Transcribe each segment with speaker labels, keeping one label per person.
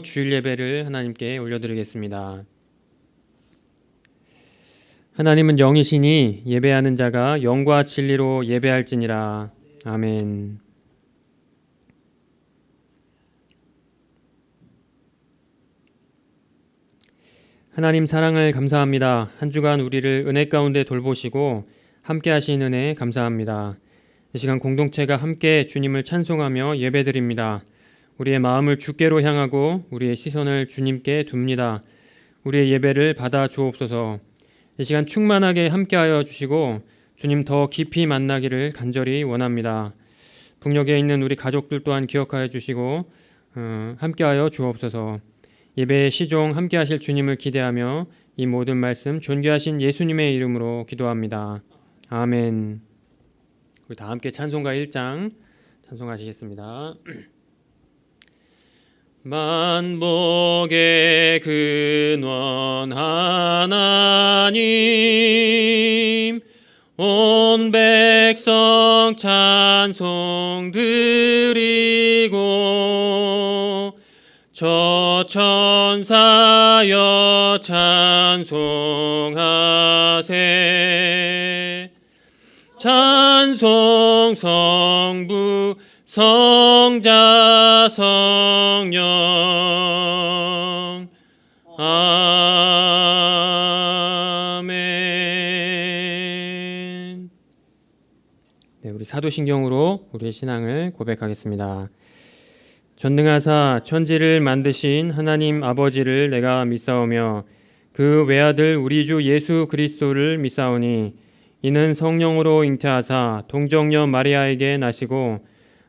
Speaker 1: 기도하며 주일 예배를 하나님께 올려드리겠습니다. 하나님은 영이시니 예배하는 자가 영과 진리로 예배할지니라. 아멘. 하나님 사랑을 감사합니다. 한 주간 우리를 은혜 가운데 돌보시고 함께 하신 은혜 감사합니다. 이 시간 공동체가 함께 주님을 찬송하며 예배드립니다. 우리의 마음을 주께로 향하고 우리의 시선을 주님께 둡니다. 우리의 예배를 받아 주옵소서. 이 시간 충만하게 함께하여 주시고 주님 더 깊이 만나기를 간절히 원합니다. 북녘에 있는 우리 가족들 또한 기억하여 주시고 함께하여 주옵소서. 예배의 시종 함께하실 주님을 기대하며 이 모든 말씀 존귀하신 예수님의 이름으로 기도합니다. 아멘. 우리 다 함께 찬송가 1장 찬송하시겠습니다. 만복의 근원 하나님, 온 백성 찬송 드리고 저 천사여 찬송하세. 찬송 성부 성자 성령. 아멘. 네, 우리 사도신경으로 우리의 신앙을 고백하겠습니다. 전능하사 천지를 만드신 하나님 아버지를 내가 믿사오며 그 외아들 우리 주 예수 그리스도를 믿사오니 이는 성령으로 잉태하사 동정녀 마리아에게 나시고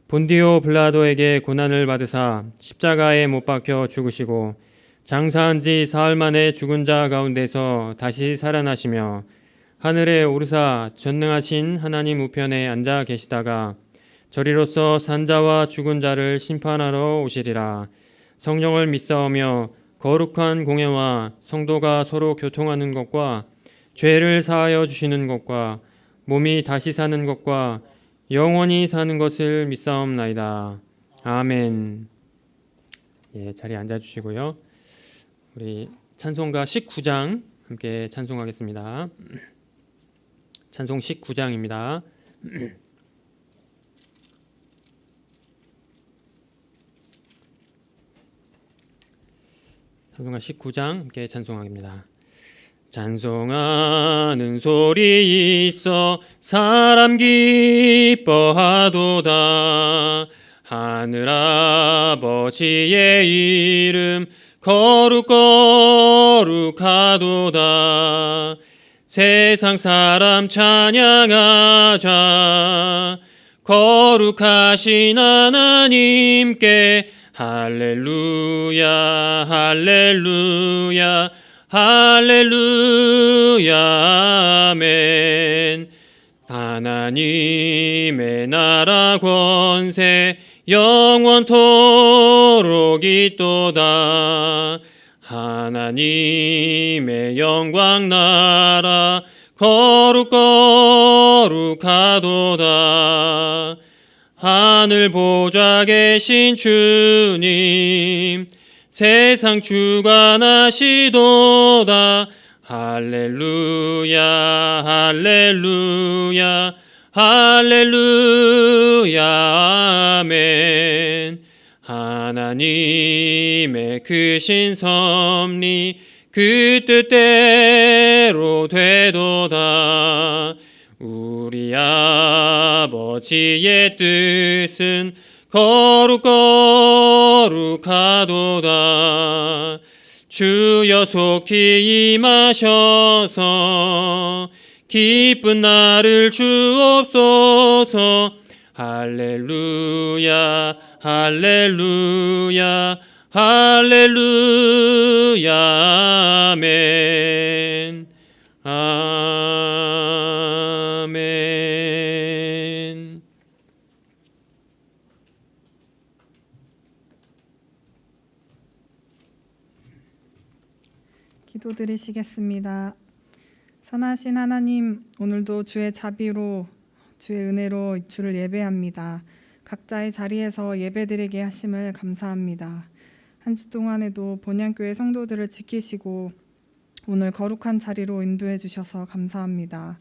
Speaker 1: 본디오 빌라도에게 고난을 받으사 십자가에 못 박혀 죽으시고 장사한 지 사흘 만에 죽은 자 가운데서 다시 살아나시며 하늘에 오르사 전능하신 하나님 우편에 앉아 계시다가 저리로서 산자와 죽은 자를 심판하러 오시리라. 성령을 믿사오며 거룩한 공예와 성도가 서로 교통하는 것과 죄를 사하여 주시는 것과 몸이 다시 사는 것과 영원히 사는 것을 믿사옵나이다. 아멘. 예, 자리에 앉아주시고요. 우리 찬송가 19장 함께 찬송하겠습니다. 찬송 19장입니다. 찬송가 19장 함께 찬송하겠습니다. 찬송하는 소리 있어 사람 기뻐하도다. 하늘 아버지의 이름 거룩거룩하도다. 세상 사람 찬양하자. 거룩하신 하나님께 할렐루야 할렐루야 할렐루야 아멘. 하나님의 나라 권세 영원토록 있도다. 하나님의 영광 나라 거룩거룩하도다. 하늘 보좌 계신 주님 세상 주관하시도다. 할렐루야 할렐루야 할렐루야 아멘. 하나님의 크신 섭리 그 뜻대로 되도다. 우리 아버지의 뜻은 거룩거룩하도다. 주여 속히 임하셔서 기쁜 날을 주옵소서. 할렐루야 할렐루야 할렐루야 아멘. 아멘.
Speaker 2: 기도드리시겠습니다. 선하신 하나님, 오늘도 주의 자비로 주의 은혜로 주를 예배합니다. 각자의 자리에서 예배드리게 하심을 감사합니다. 한 주 동안에도 본향교회 성도들을 지키시고 오늘 거룩한 자리로 인도해 주셔서 감사합니다.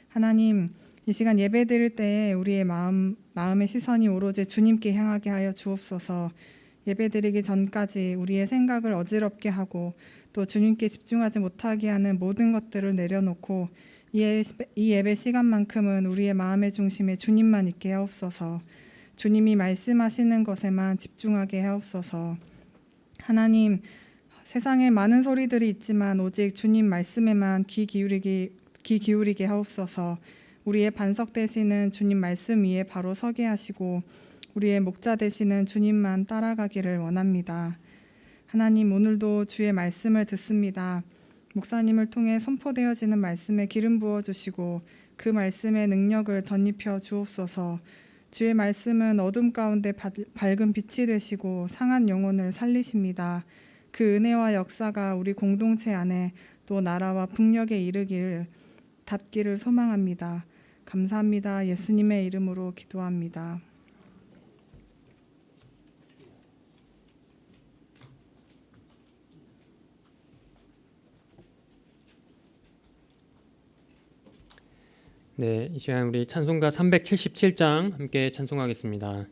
Speaker 2: 하나님, 이 시간 예배 드릴 때에 우리의 마음의 시선이 오로지 주님께 향하게 하여 주옵소서. 예배 드리기 전까지 우리의 생각을 어지럽게 하고 또 주님께 집중하지 못하게 하는 모든 것들을 내려놓고 이 예배 시간만큼은 우리의 마음의 중심에 주님만 있게 하옵소서. 주님이 말씀하시는 것에만 집중하게 하옵소서. 하나님, 세상에 많은 소리들이 있지만 오직 주님 말씀에만 귀 기울이게 하옵소서. 우리의 반석 되시는 주님 말씀 위에 바로 서게 하시고 우리의 목자 되시는 주님만 따라가기를 원합니다. 하나님, 오늘도 주의 말씀을 듣습니다. 목사님을 통해 선포되어지는 말씀에 기름 부어주시고 그 말씀의 능력을 덧입혀 주옵소서. 주의 말씀은 어둠 가운데 밝은 빛이 되시고 상한 영혼을 살리십니다. 그 은혜와 역사가 우리 공동체 안에 또 나라와 북녘에 닿기를 소망합니다. 감사합니다. 예수님의 이름으로 기도합니다.
Speaker 1: 네, 이 시간 우리 찬송가 377장 함께 찬송하겠습니다.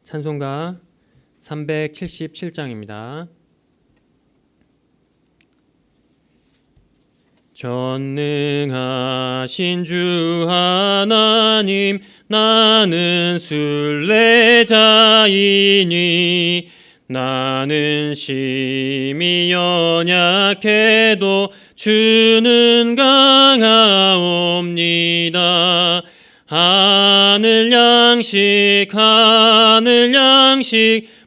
Speaker 1: 찬송가 377장입니다. 전능하신 주 하나님, 나는 순례자이니 나는 심히 연약해도 주는 강하옵니다. 하늘 양식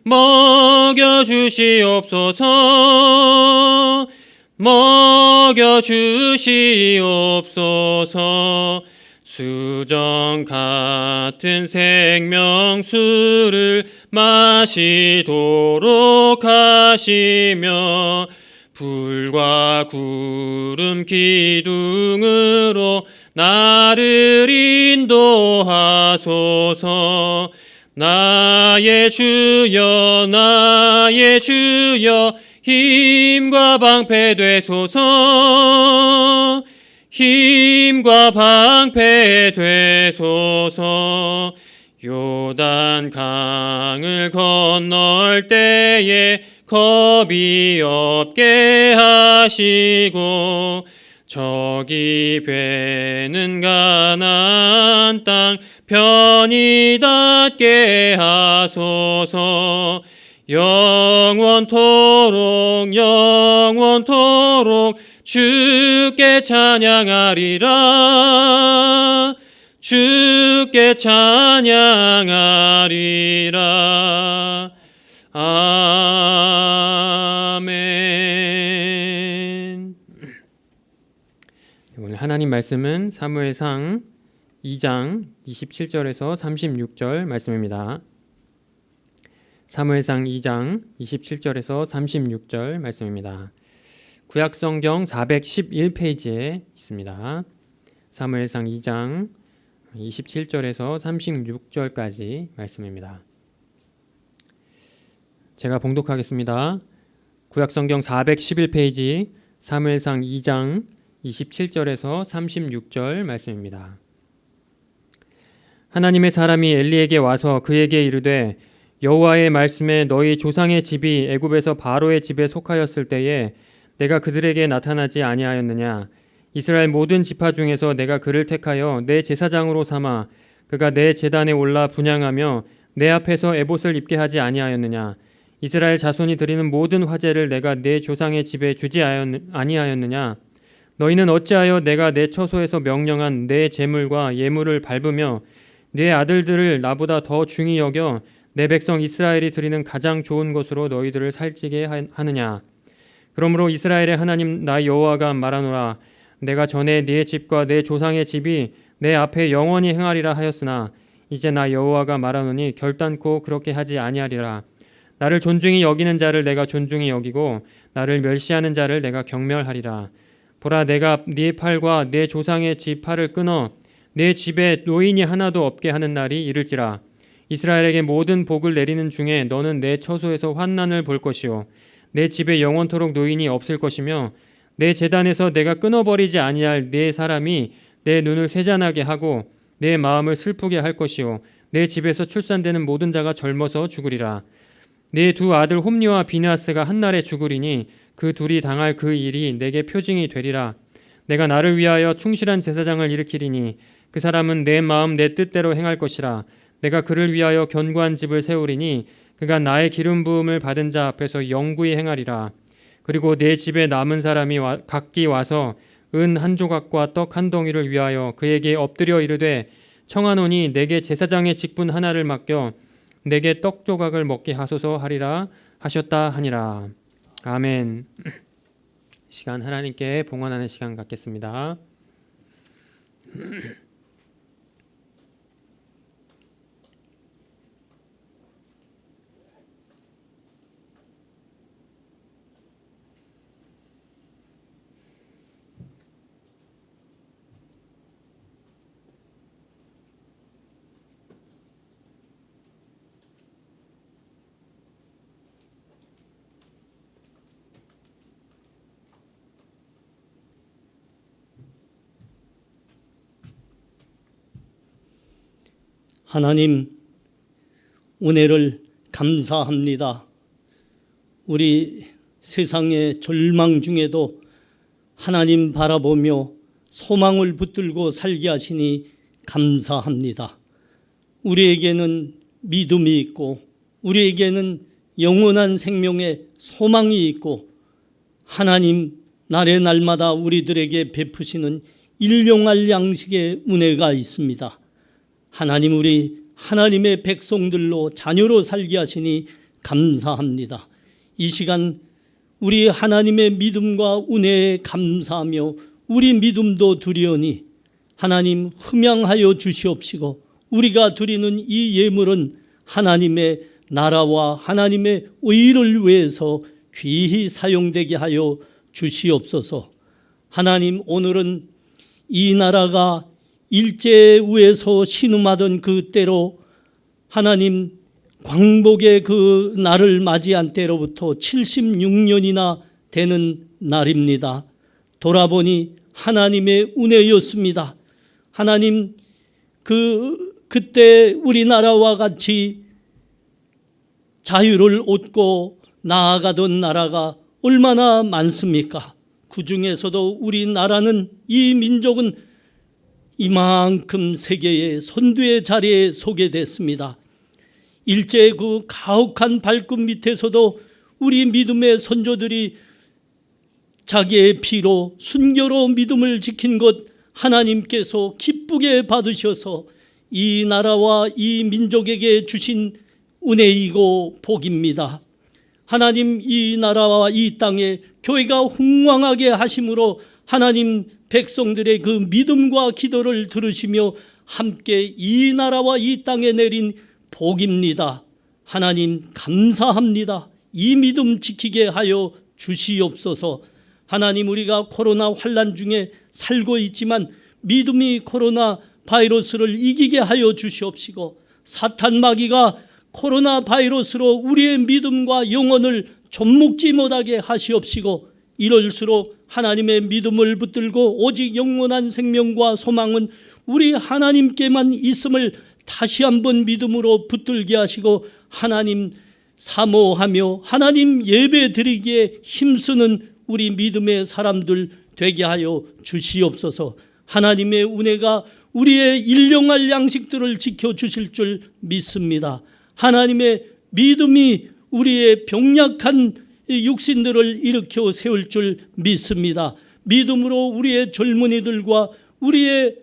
Speaker 1: 먹여주시옵소서. 수정 같은 생명수를 마시도록 하시며 불과 구름 기둥으로 나를 인도하소서. 나의 주여 힘과 방패 되소서. 요단 강을 건널 때에 겁이 없게 하시고 저기 배는 가나안 땅 편히 닿게 하소서. 영원토록 주께 찬양하리라. 아멘. 오늘 하나님 말씀은 사무엘상 2장 27절에서 36절 말씀입니다. 사무엘상 2장 27절에서 36절 말씀입니다. 구약성경 411페이지에 있습니다. 사무엘상 2장 27절에서 36절까지 말씀입니다. 제가 봉독하겠습니다. 구약성경 411페이지 사무엘상 2장 27절에서 36절 말씀입니다. 하나님의 사람이 엘리에게 와서 그에게 이르되 여호와의 말씀에 너희 조상의 집이 애굽에서 바로의 집에 속하였을 때에 내가 그들에게 나타나지 아니하였느냐. 이스라엘 모든 지파 중에서 내가 그를 택하여 내 제사장으로 삼아 그가 내 제단에 올라 분향하며 내 앞에서 에봇을 입게 하지 아니하였느냐. 이스라엘 자손이 드리는 모든 화제를 내가 내 조상의 집에 주지 아니하였느냐. 너희는 어찌하여 내가 내 처소에서 명령한 내 제물과 예물을 밟으며 내 아들들을 나보다 더 중히 여겨 내 백성 이스라엘이 드리는 가장 좋은 것으로 너희들을 살찌게 하느냐. 그러므로 이스라엘의 하나님 나 여호와가 말하노라. 내가 전에 네 집과 내 조상의 집이 내 앞에 영원히 행하리라 하였으나 이제 나 여호와가 말하노니 결단코 그렇게 하지 아니하리라. 나를 존중히 여기는 자를 내가 존중히 여기고 나를 멸시하는 자를 내가 경멸하리라. 보라, 내가 네 팔과 내 조상의 집 팔을 끊어 내 집에 노인이 하나도 없게 하는 날이 이를지라. 이스라엘에게 모든 복을 내리는 중에 너는 내 처소에서 환난을 볼 것이요 내 집에 영원토록 노인이 없을 것이며 내 제단에서 내가 끊어버리지 아니할 네 사람이 내 눈을 쇠잔하게 하고 내 마음을 슬프게 할 것이요 내 집에서 출산되는 모든 자가 젊어서 죽으리라. 내 두 아들 홈리와 비느하스가 한날에 죽으리니 그 둘이 당할 그 일이 내게 표징이 되리라. 내가 나를 위하여 충실한 제사장을 일으키리니 그 사람은 내 마음 내 뜻대로 행할 것이라. 내가 그를 위하여 견고한 집을 세우리니 그가 나의 기름 부음을 받은 자 앞에서 영구히 행하리라. 그리고 내 집에 남은 사람이 각기 와서 은 한 조각과 떡 한 덩이를 위하여 그에게 엎드려 이르되 청하노니 내게 제사장의 직분 하나를 맡겨 내게 떡 조각을 먹게 하소서 하리라 하셨다 하니라. 아멘. 시간 하나님께 봉헌하는 시간 갖겠습니다.
Speaker 3: 하나님, 은혜를 감사합니다. 우리 세상의 절망 중에도 하나님 바라보며 소망을 붙들고 살게 하시니 감사합니다. 우리에게는 믿음이 있고 우리에게는 영원한 생명의 소망이 있고 하나님 날의 날마다 우리들에게 베푸시는 일용할 양식의 은혜가 있습니다. 하나님, 우리 하나님의 백성들로 자녀로 살게 하시니 감사합니다. 이 시간 우리 하나님의 믿음과 은혜에 감사하며 우리 믿음도 드리오니 하나님 흠양하여 주시옵시고 우리가 드리는 이 예물은 하나님의 나라와 하나님의 의를 위해서 귀히 사용되게 하여 주시옵소서. 하나님, 오늘은 이 나라가 일제에 의해서 신음하던 그때로 하나님 광복의 그 날을 맞이한 때로부터 76년이나 되는 날입니다. 돌아보니 하나님의 은혜였습니다. 하나님, 그때 우리나라와 같이 자유를 얻고 나아가던 나라가 얼마나 많습니까? 그 중에서도 우리나라는, 이 민족은 이만큼 세계의 선두의 자리에 서게 됐습니다. 일제의 그 가혹한 발끝 밑에서도 우리 믿음의 선조들이 자기의 피로 순교로 믿음을 지킨 것 하나님께서 기쁘게 받으셔서 이 나라와 이 민족에게 주신 은혜이고 복입니다. 하나님, 이 나라와 이 땅에 교회가 흥왕하게 하심으로 하나님 백성들의 그 믿음과 기도를 들으시며 함께 이 나라와 이 땅에 내린 복입니다. 하나님 감사합니다. 이 믿음 지키게 하여 주시옵소서. 하나님, 우리가 코로나 환난 중에 살고 있지만 믿음이 코로나 바이러스를 이기게 하여 주시옵시고 사탄 마귀가 코로나 바이러스로 우리의 믿음과 영혼을 좀먹지 못하게 하시옵시고 이럴수록 하나님의 믿음을 붙들고 오직 영원한 생명과 소망은 우리 하나님께만 있음을 다시 한번 믿음으로 붙들게 하시고 하나님 사모하며 하나님 예배 드리기에 힘쓰는 우리 믿음의 사람들 되게 하여 주시옵소서. 하나님의 은혜가 우리의 일용할 양식들을 지켜주실 줄 믿습니다. 하나님의 믿음이 우리의 병약한 육신들을 일으켜 세울 줄 믿습니다. 믿음으로 우리의 젊은이들과 우리의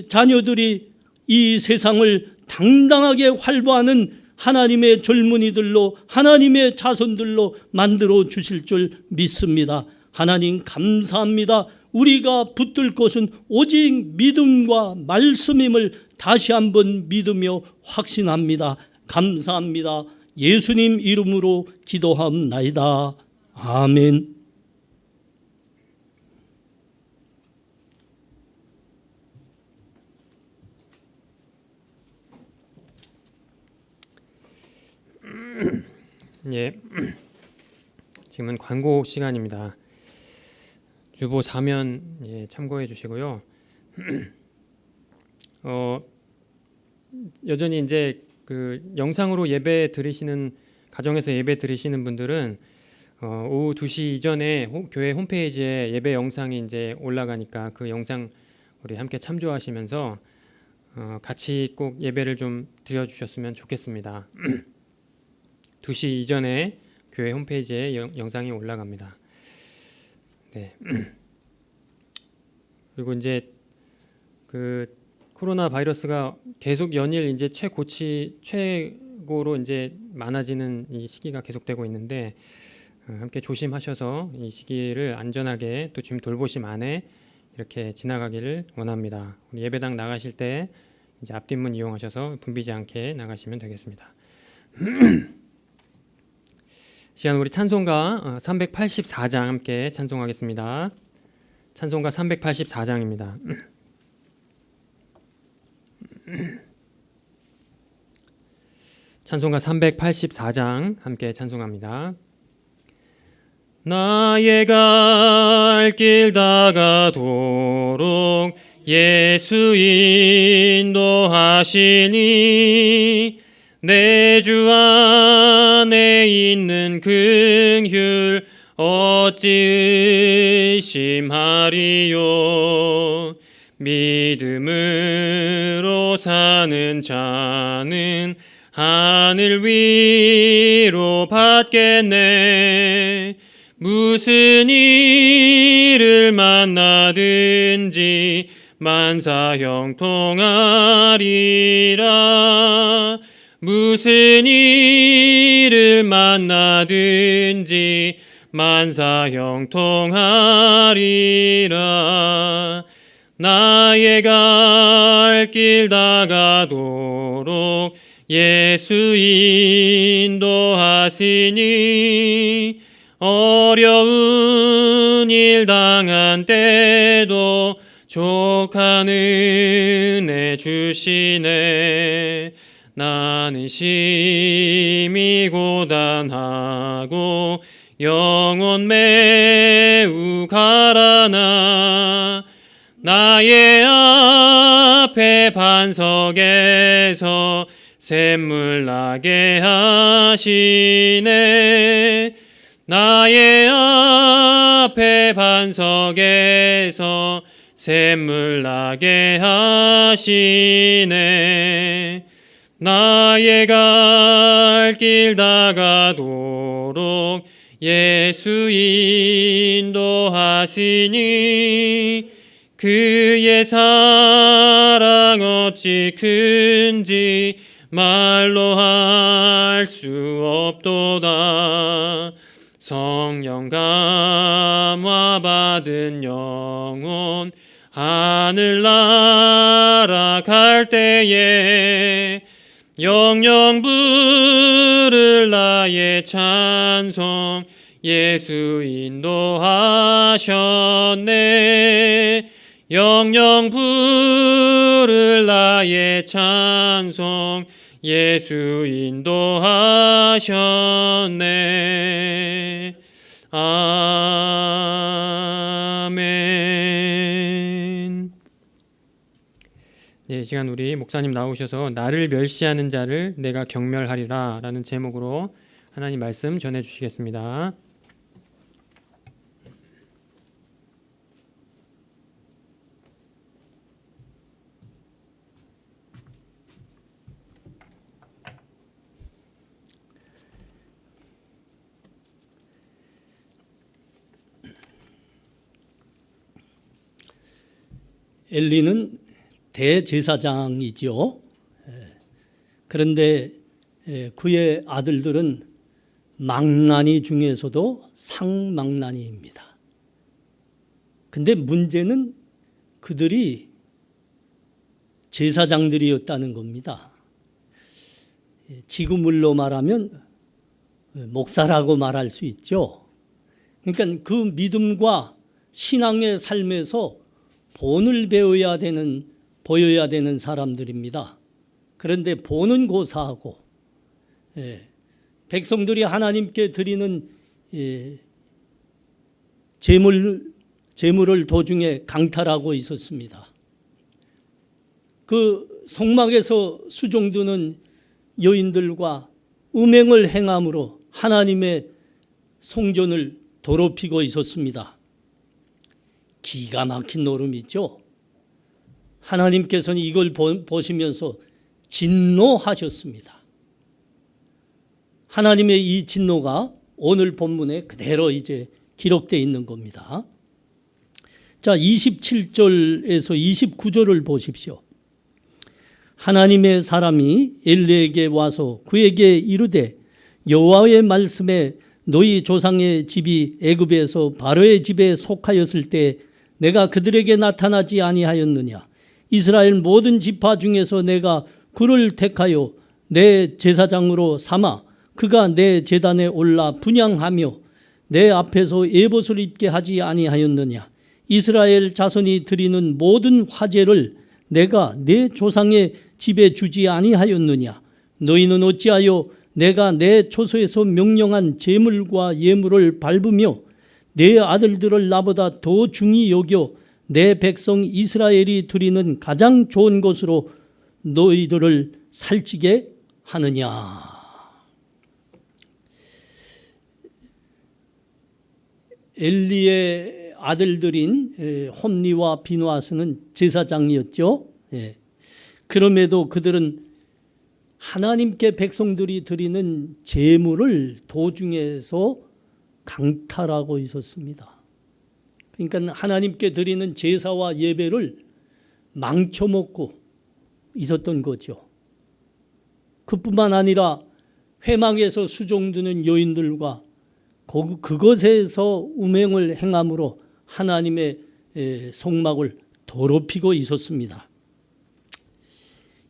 Speaker 3: 자녀들이 이 세상을 당당하게 활보하는 하나님의 젊은이들로, 하나님의 자손들로 만들어 주실 줄 믿습니다. 하나님 감사합니다. 우리가 붙들 것은 오직 믿음과 말씀임을 다시 한번 믿으며 확신합니다. 감사합니다. 예수님 이름으로 기도합나이다. 아멘.
Speaker 1: 예, 지금은 광고 시간입니다. 주보 4면 참고해 주시고요. 여전히 이제 그 영상으로 예배 드리시는 가정에서 예배 드리시는 분들은 오후 2시 이전에 교회 홈페이지에 예배 영상이 이제 올라가니까 그 영상 우리 함께 참조하시면서 같이 꼭 예배를 좀 드려주셨으면 좋겠습니다. 2시 이전에 교회 홈페이지에 영상이 올라갑니다. 네. 그리고 이제 그 코로나 바이러스가 계속 연일 이제 최고로 이제 많아지는 이 시기가 계속되고 있는데 함께 조심하셔서 이 시기를 안전하게 또 주님 돌보심 안에 이렇게 지나가기를 원합니다. 우리 예배당 나가실 때 이제 앞뒷문 이용하셔서 붐비지 않게 나가시면 되겠습니다. 시간 우리 찬송가 384장 함께 찬송하겠습니다. 찬송가 384장입니다. 찬송가 384장 함께 찬송합니다. 나의 갈 길 다가도록 예수 인도하시니 내 주 안에 있는 긍휼 어찌 의심하리요. 믿음으로 사는 자는 하늘 위로 받겠네. 무슨 일을 만나든지 만사 형통하리라. 무슨 일을 만나든지 만사 형통하리라. 나의 갈 길 다가도록 예수 인도하시니 어려운 일 당한 때도 족한 은혜 주시네. 나는 심히 고단하고 영혼 매우 가라나 나의 앞에 반석에서 샘물 나게 하시네. 나의 앞에 반석에서 샘물 나게 하시네. 나의 갈 길 다가도록 예수 인도하시니 그의 사랑 어찌 큰지 말로 할 수 없도다. 성령 감화 받은 영혼 하늘 날아갈 때에 영영 부를 나의 찬송 예수 인도하셨네. 영영 부를 나의 찬송 예수 인도하셨네. 아멘. 이 시간 우리 목사님 나오셔서 나를 멸시하는 자를 내가 경멸하리라 라는 제목으로 하나님 말씀 전해주시겠습니다.
Speaker 3: 엘리는 대제사장이지요. 그런데 그의 아들들은 망나니 중에서도 상망나니입니다. 근데 문제는 그들이 제사장들이었다는 겁니다. 지구물로 말하면 목사라고 말할 수 있죠. 그러니까 그 믿음과 신앙의 삶에서 본을 보여야 되는 사람들입니다. 그런데 본은 고사하고 백성들이 하나님께 드리는 제물을 도중에 강탈하고 있었습니다. 그 성막에서 수종드는 여인들과 음행을 행함으로 하나님의 성전을 더럽히고 있었습니다. 기가 막힌 노름이죠. 하나님께서는 이걸 보시면서 진노하셨습니다. 하나님의 이 진노가 오늘 본문에 그대로 이제 기록되어 있는 겁니다. 자, 27절에서 29절을 보십시오. 하나님의 사람이 엘리에게 와서 그에게 이르되 여호와의 말씀에 너희 조상의 집이 애굽에서 바로의 집에 속하였을 때 내가 그들에게 나타나지 아니하였느냐. 이스라엘 모든 지파 중에서 내가 그를 택하여 내 제사장으로 삼아 그가 내 제단에 올라 분향하며 내 앞에서 에봇을 입게 하지 아니하였느냐. 이스라엘 자손이 드리는 모든 화제를 내가 내 조상의 집에 주지 아니하였느냐. 너희는 어찌하여 내가 내 초소에서 명령한 제물과 예물을 밟으며 내 아들들을 나보다 더 중히 여겨 내 백성 이스라엘이 드리는 가장 좋은 것으로 너희들을 살찌게 하느냐. 엘리의 아들들인 홈니와 비누아스는 제사장이었죠. 그럼에도 그들은 하나님께 백성들이 드리는 제물을 도중에서 강탈하고 있었습니다. 그러니까 하나님께 드리는 제사와 예배를 망쳐먹고 있었던 거죠. 그뿐만 아니라 회막에서 수종드는 여인들과 그것에서 음행을 행함으로 하나님의 성막을 더럽히고 있었습니다.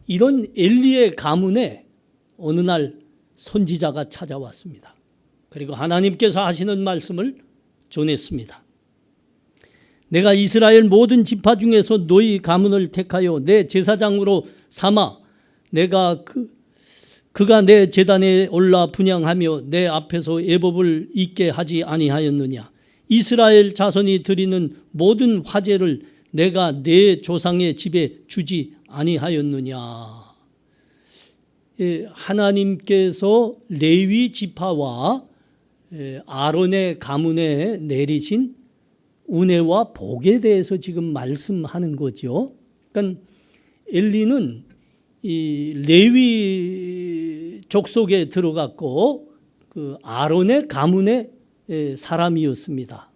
Speaker 3: 이런 엘리의 가문에 어느 날 선지자가 찾아왔습니다. 그리고 하나님께서 하시는 말씀을 전했습니다. 내가 이스라엘 모든 지파 중에서 너희 가문을 택하여 내 제사장으로 삼아 내가 그가 내 제단에 올라 분향하며 내 앞에서 예법을 잊게 하지 아니하였느냐. 이스라엘 자손이 드리는 모든 화제를 내가 내 조상의 집에 주지 아니하였느냐. 하나님께서 레위 지파와 아론의 가문에 내리신 은혜와 복에 대해서 지금 말씀하는 거죠. 그러니까 엘리는 이 레위 족속에 들어갔고 그 아론의 가문의 사람이었습니다.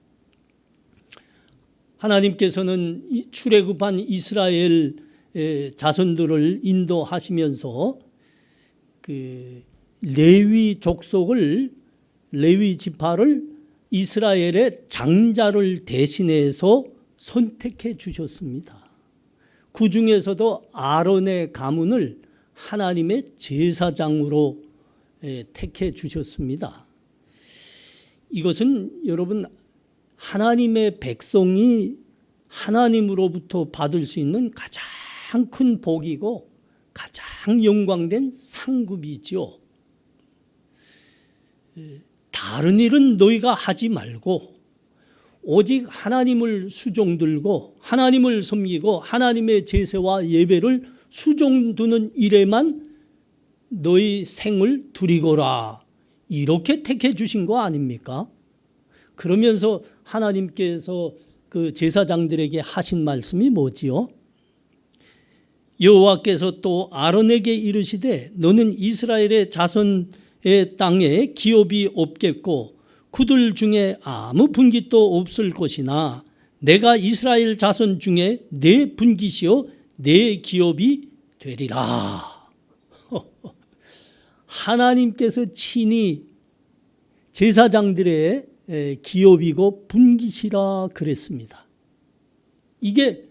Speaker 3: 하나님께서는 출애굽한 이스라엘 자손들을 인도하시면서 그 레위 족속을 레위 지파를 이스라엘의 장자를 대신해서 선택해 주셨습니다. 그 중에서도 아론의 가문을 하나님의 제사장으로 택해 주셨습니다. 이것은 여러분 하나님의 백성이 하나님으로부터 받을 수 있는 가장 큰 복이고 가장 영광된 상급이죠. 다른 일은 너희가 하지 말고 오직 하나님을 수종들고 하나님을 섬기고 하나님의 제사와 예배를 수종두는 일에만 너희 생을 두리거라. 이렇게 택해 주신 거 아닙니까? 그러면서 하나님께서 그 제사장들에게 하신 말씀이 뭐지요? 여호와께서 또 아론에게 이르시되 너는 이스라엘의 자손의 땅에 기업이 없겠고 그들 중에 아무 분깃도 없을 것이나 내가 이스라엘 자손 중에 내 분깃이요 내 기업이 되리라. 하나님께서 친히 제사장들의 기업이고 분깃이라 그랬습니다. 이게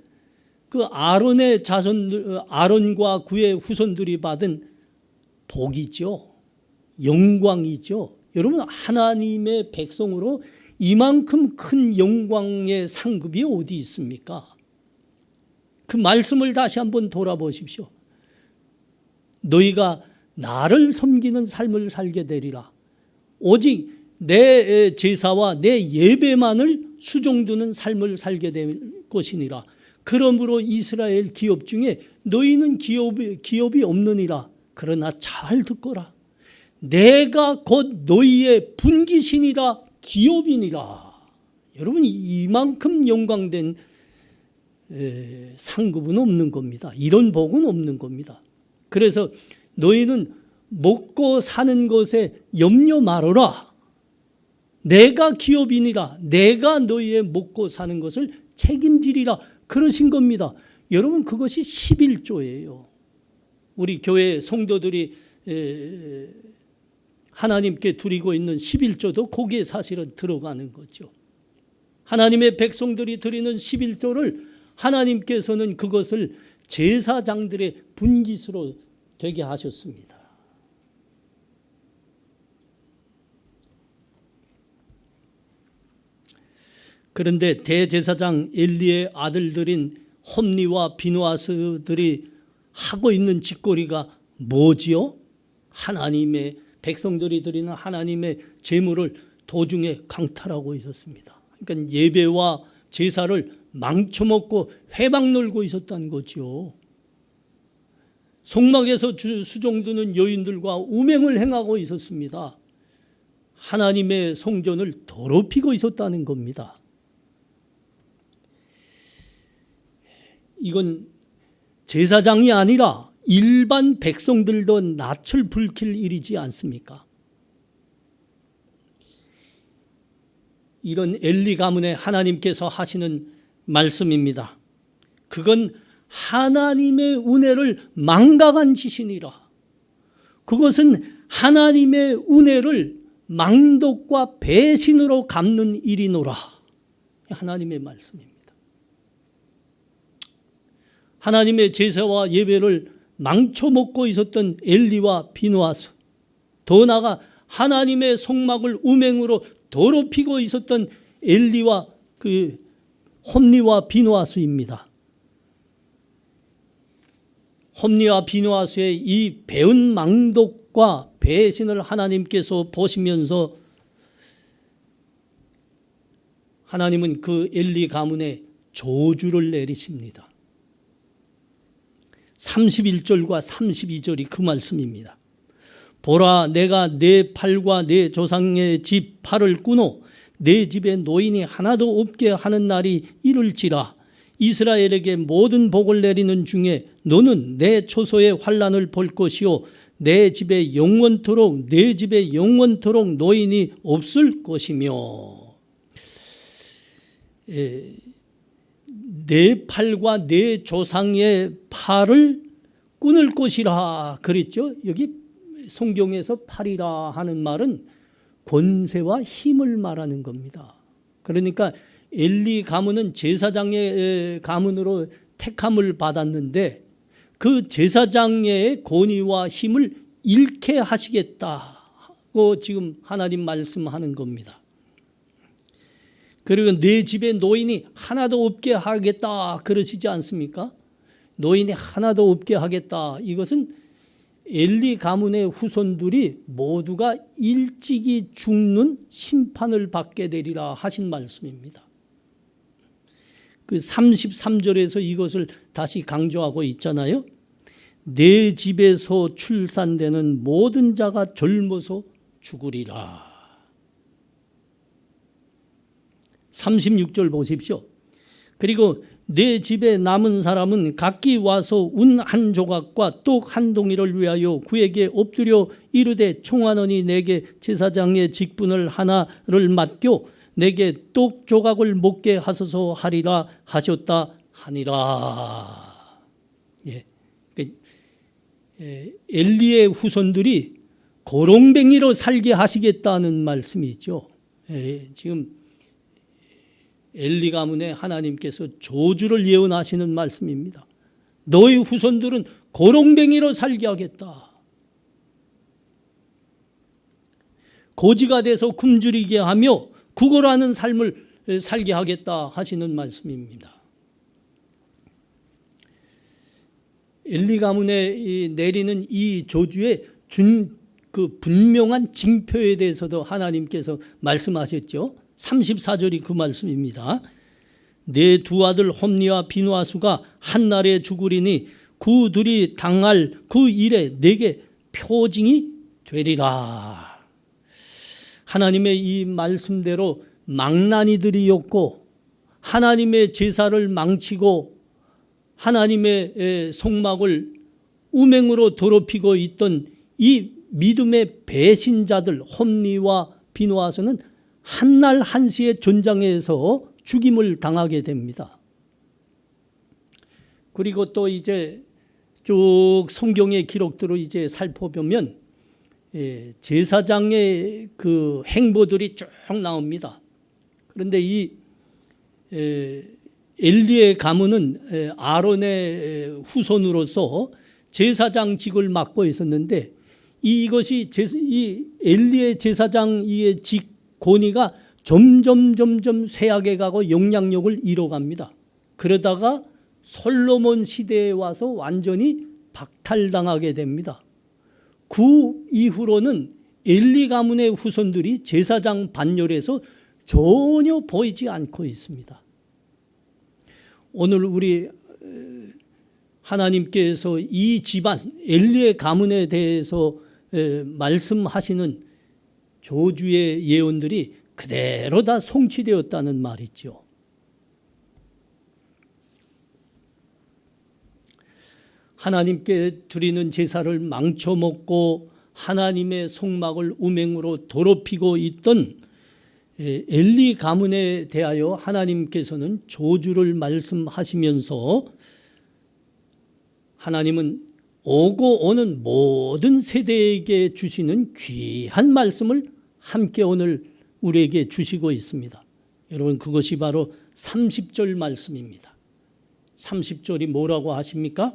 Speaker 3: 그 아론의 자손들, 아론과 그의 후손들이 받은 복이죠. 영광이죠. 여러분 하나님의 백성으로 이만큼 큰 영광의 상급이 어디 있습니까? 그 말씀을 다시 한번 돌아보십시오. 너희가 나를 섬기는 삶을 살게 되리라. 오직 내 제사와 내 예배만을 수종드는 삶을 살게 될 것이니라. 그러므로 이스라엘 기업 중에 너희는 기업이 없느니라. 그러나 잘 듣거라. 내가 곧 너희의 분기신이라 기업이니라. 여러분, 이만큼 영광된 상급은 없는 겁니다. 이런 복은 없는 겁니다. 그래서 너희는 먹고 사는 것에 염려 말아라. 내가 기업이니라. 내가 너희의 먹고 사는 것을 책임지리라. 그러신 겁니다. 여러분, 그것이 11조예요. 우리 교회 성도들이 하나님께 드리고 있는 11조도 거기에 사실은 들어가는 거죠. 하나님의 백성들이 드리는 11조를 하나님께서는 그것을 제사장들의 분깃으로 되게 하셨습니다. 그런데 대제사장 엘리의 아들들인 홈니와 비누아스들이 하고 있는 짓거리가 뭐지요? 하나님의 백성들이 드리는 하나님의 제물을 도중에 강탈하고 있었습니다. 그러니까 예배와 제사를 망쳐먹고 회방 놀고 있었다는 거죠. 성막에서 수종드는 여인들과 우명을 행하고 있었습니다. 하나님의 성전을 더럽히고 있었다는 겁니다. 이건 제사장이 아니라 일반 백성들도 낯을 붉힐 일이지 않습니까? 이런 엘리 가문에 하나님께서 하시는 말씀입니다. 그건 하나님의 은혜를 망각한 짓이니라. 그것은 하나님의 은혜를 망독과 배신으로 갚는 일이노라. 하나님의 말씀입니다. 하나님의 제사와 예배를 망쳐먹고 있었던 엘리와 비누아스, 더 나아가 하나님의 성막을 음행으로 더럽히고 있었던 엘리와 홈니와 비누아스입니다. 홈니와 비누아스의 이 배은 망독과 배신을 하나님께서 보시면서 하나님은 그 엘리 가문에 저주를 내리십니다. 31절과 32절이 그 말씀입니다. 보라, 내가 내 팔과 내 조상의 집 팔을 끊어 내 집에 노인이 하나도 없게 하는 날이 이를지라. 이스라엘에게 모든 복을 내리는 중에 너는 내 초소의 환난을 볼 것이요 내 집에 영원토록 노인이 없을 것이며. 내 팔과 내 조상의 팔을 끊을 것이라 그랬죠. 여기 성경에서 팔이라 하는 말은 권세와 힘을 말하는 겁니다. 그러니까 엘리 가문은 제사장의 가문으로 택함을 받았는데 그 제사장의 권위와 힘을 잃게 하시겠다고 지금 하나님 말씀하는 겁니다. 그리고 내 집에 노인이 하나도 없게 하겠다 그러시지 않습니까? 노인이 하나도 없게 하겠다. 이것은 엘리 가문의 후손들이 모두가 일찍이 죽는 심판을 받게 되리라 하신 말씀입니다. 그 33절에서 이것을 다시 강조하고 있잖아요. 내 집에서 출산되는 모든 자가 젊어서 죽으리라. 36절 보십시오. 그리고 내 집에 남은 사람은 각기 와서 운 한 조각과 똑 한 동이를 위하여 그에게 엎드려 이르되 청하노니 내게 제사장의 직분을 하나를 맡겨 내게 똑 조각을 먹게 하소서 하리라 하셨다 하니라. 엘리의 후손들이 고롱뱅이로 살게 하시겠다는 말씀이죠. 지금 엘리 가문에 하나님께서 저주를 예언하시는 말씀입니다. 너희 후손들은 고롱뱅이로 살게 하겠다. 거지가 돼서 굶주리게 하며 구걸하는 삶을 살게 하겠다 하시는 말씀입니다. 엘리 가문에 내리는 이 저주에 그 분명한 징표에 대해서도 하나님께서 말씀하셨죠. 34절이 그 말씀입니다. 내 두 아들 홈니와 비누아수가 한날에 죽으리니 그 둘이 당할 그 일에 내게 표징이 되리라. 하나님의 이 말씀대로 망나니들이었고 하나님의 제사를 망치고 하나님의 성막을 우맹으로 더럽히고 있던 이 믿음의 배신자들 홈니와 비누아스는 한날 한시의 전장에서 죽임을 당하게 됩니다. 그리고 또 이제 쭉 성경의 기록들을 이제 살펴보면 제사장의 그 행보들이 쭉 나옵니다. 그런데 이 엘리의 가문은 아론의 후손으로서 제사장직을 맡고 있었는데 이것이 이 엘리의 제사장의 직 권위가 점점 쇠약해 가고 영향력을 잃어갑니다. 그러다가 솔로몬 시대에 와서 완전히 박탈당하게 됩니다. 그 이후로는 엘리 가문의 후손들이 제사장 반열에서 전혀 보이지 않고 있습니다. 오늘 우리 하나님께서 이 집안 엘리의 가문에 대해서 말씀하시는 저주의 예언들이 그대로 다 성취되었다는 말이죠. 하나님께 드리는 제사를 망쳐먹고 하나님의 성막을 우맹으로 더럽히고 있던 엘리 가문에 대하여 하나님께서는 저주를 말씀하시면서 하나님은 오고 오는 모든 세대에게 주시는 귀한 말씀을 함께 오늘 우리에게 주시고 있습니다. 여러분 그것이 바로 30절 말씀입니다. 30절이 뭐라고 하십니까?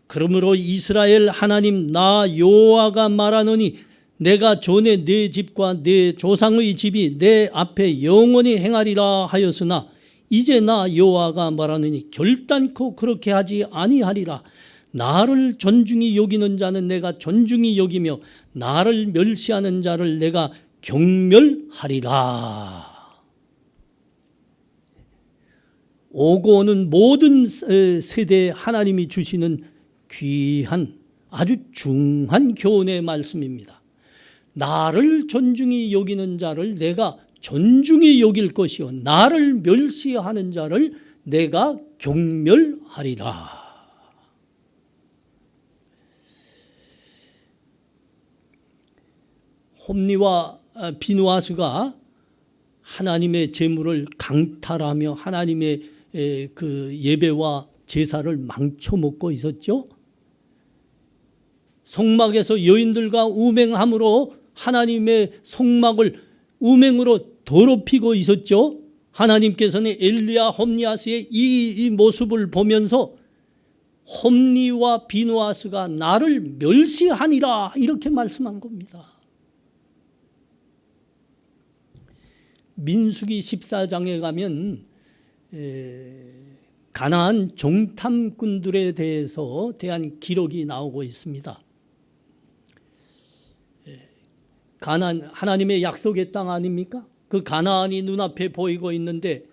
Speaker 3: 그러므로 이스라엘 하나님 나 여호와가 말하노니 내가 전에 내 집과 내 조상의 집이 내 앞에 영원히 행하리라 하였으나 이제 나 여호와가 말하노니 결단코 그렇게 하지 아니하리라. 나를 존중히 여기는 자는 내가 존중히 여기며 나를 멸시하는 자를 내가 경멸하리라. 오고 오는 모든 세대에 하나님이 주시는 귀한 아주 중한 교훈의 말씀입니다. 나를 존중히 여기는 자를 내가 존중히 여길 것이요 나를 멸시하는 자를 내가 경멸하리라. 홈니와 비누아스가 하나님의 제물을 강탈하며 하나님의 그 예배와 제사를 망쳐먹고 있었죠. 성막에서 여인들과 우맹함으로 하나님의 성막을 우맹으로 더럽히고 있었죠. 하나님께서는 엘리야 홈니아스의 이 모습을 보면서 홈니와 비누아스가 나를 멸시하니라 이렇게 말씀한 겁니다. 민수기 14장에 가면 가나안 정탐꾼들에 대한 기록이 나오고 있습니다. 가나안 하나님의 약속의 땅 아닙니까? 그 가나안이 눈앞에 보이고 있는데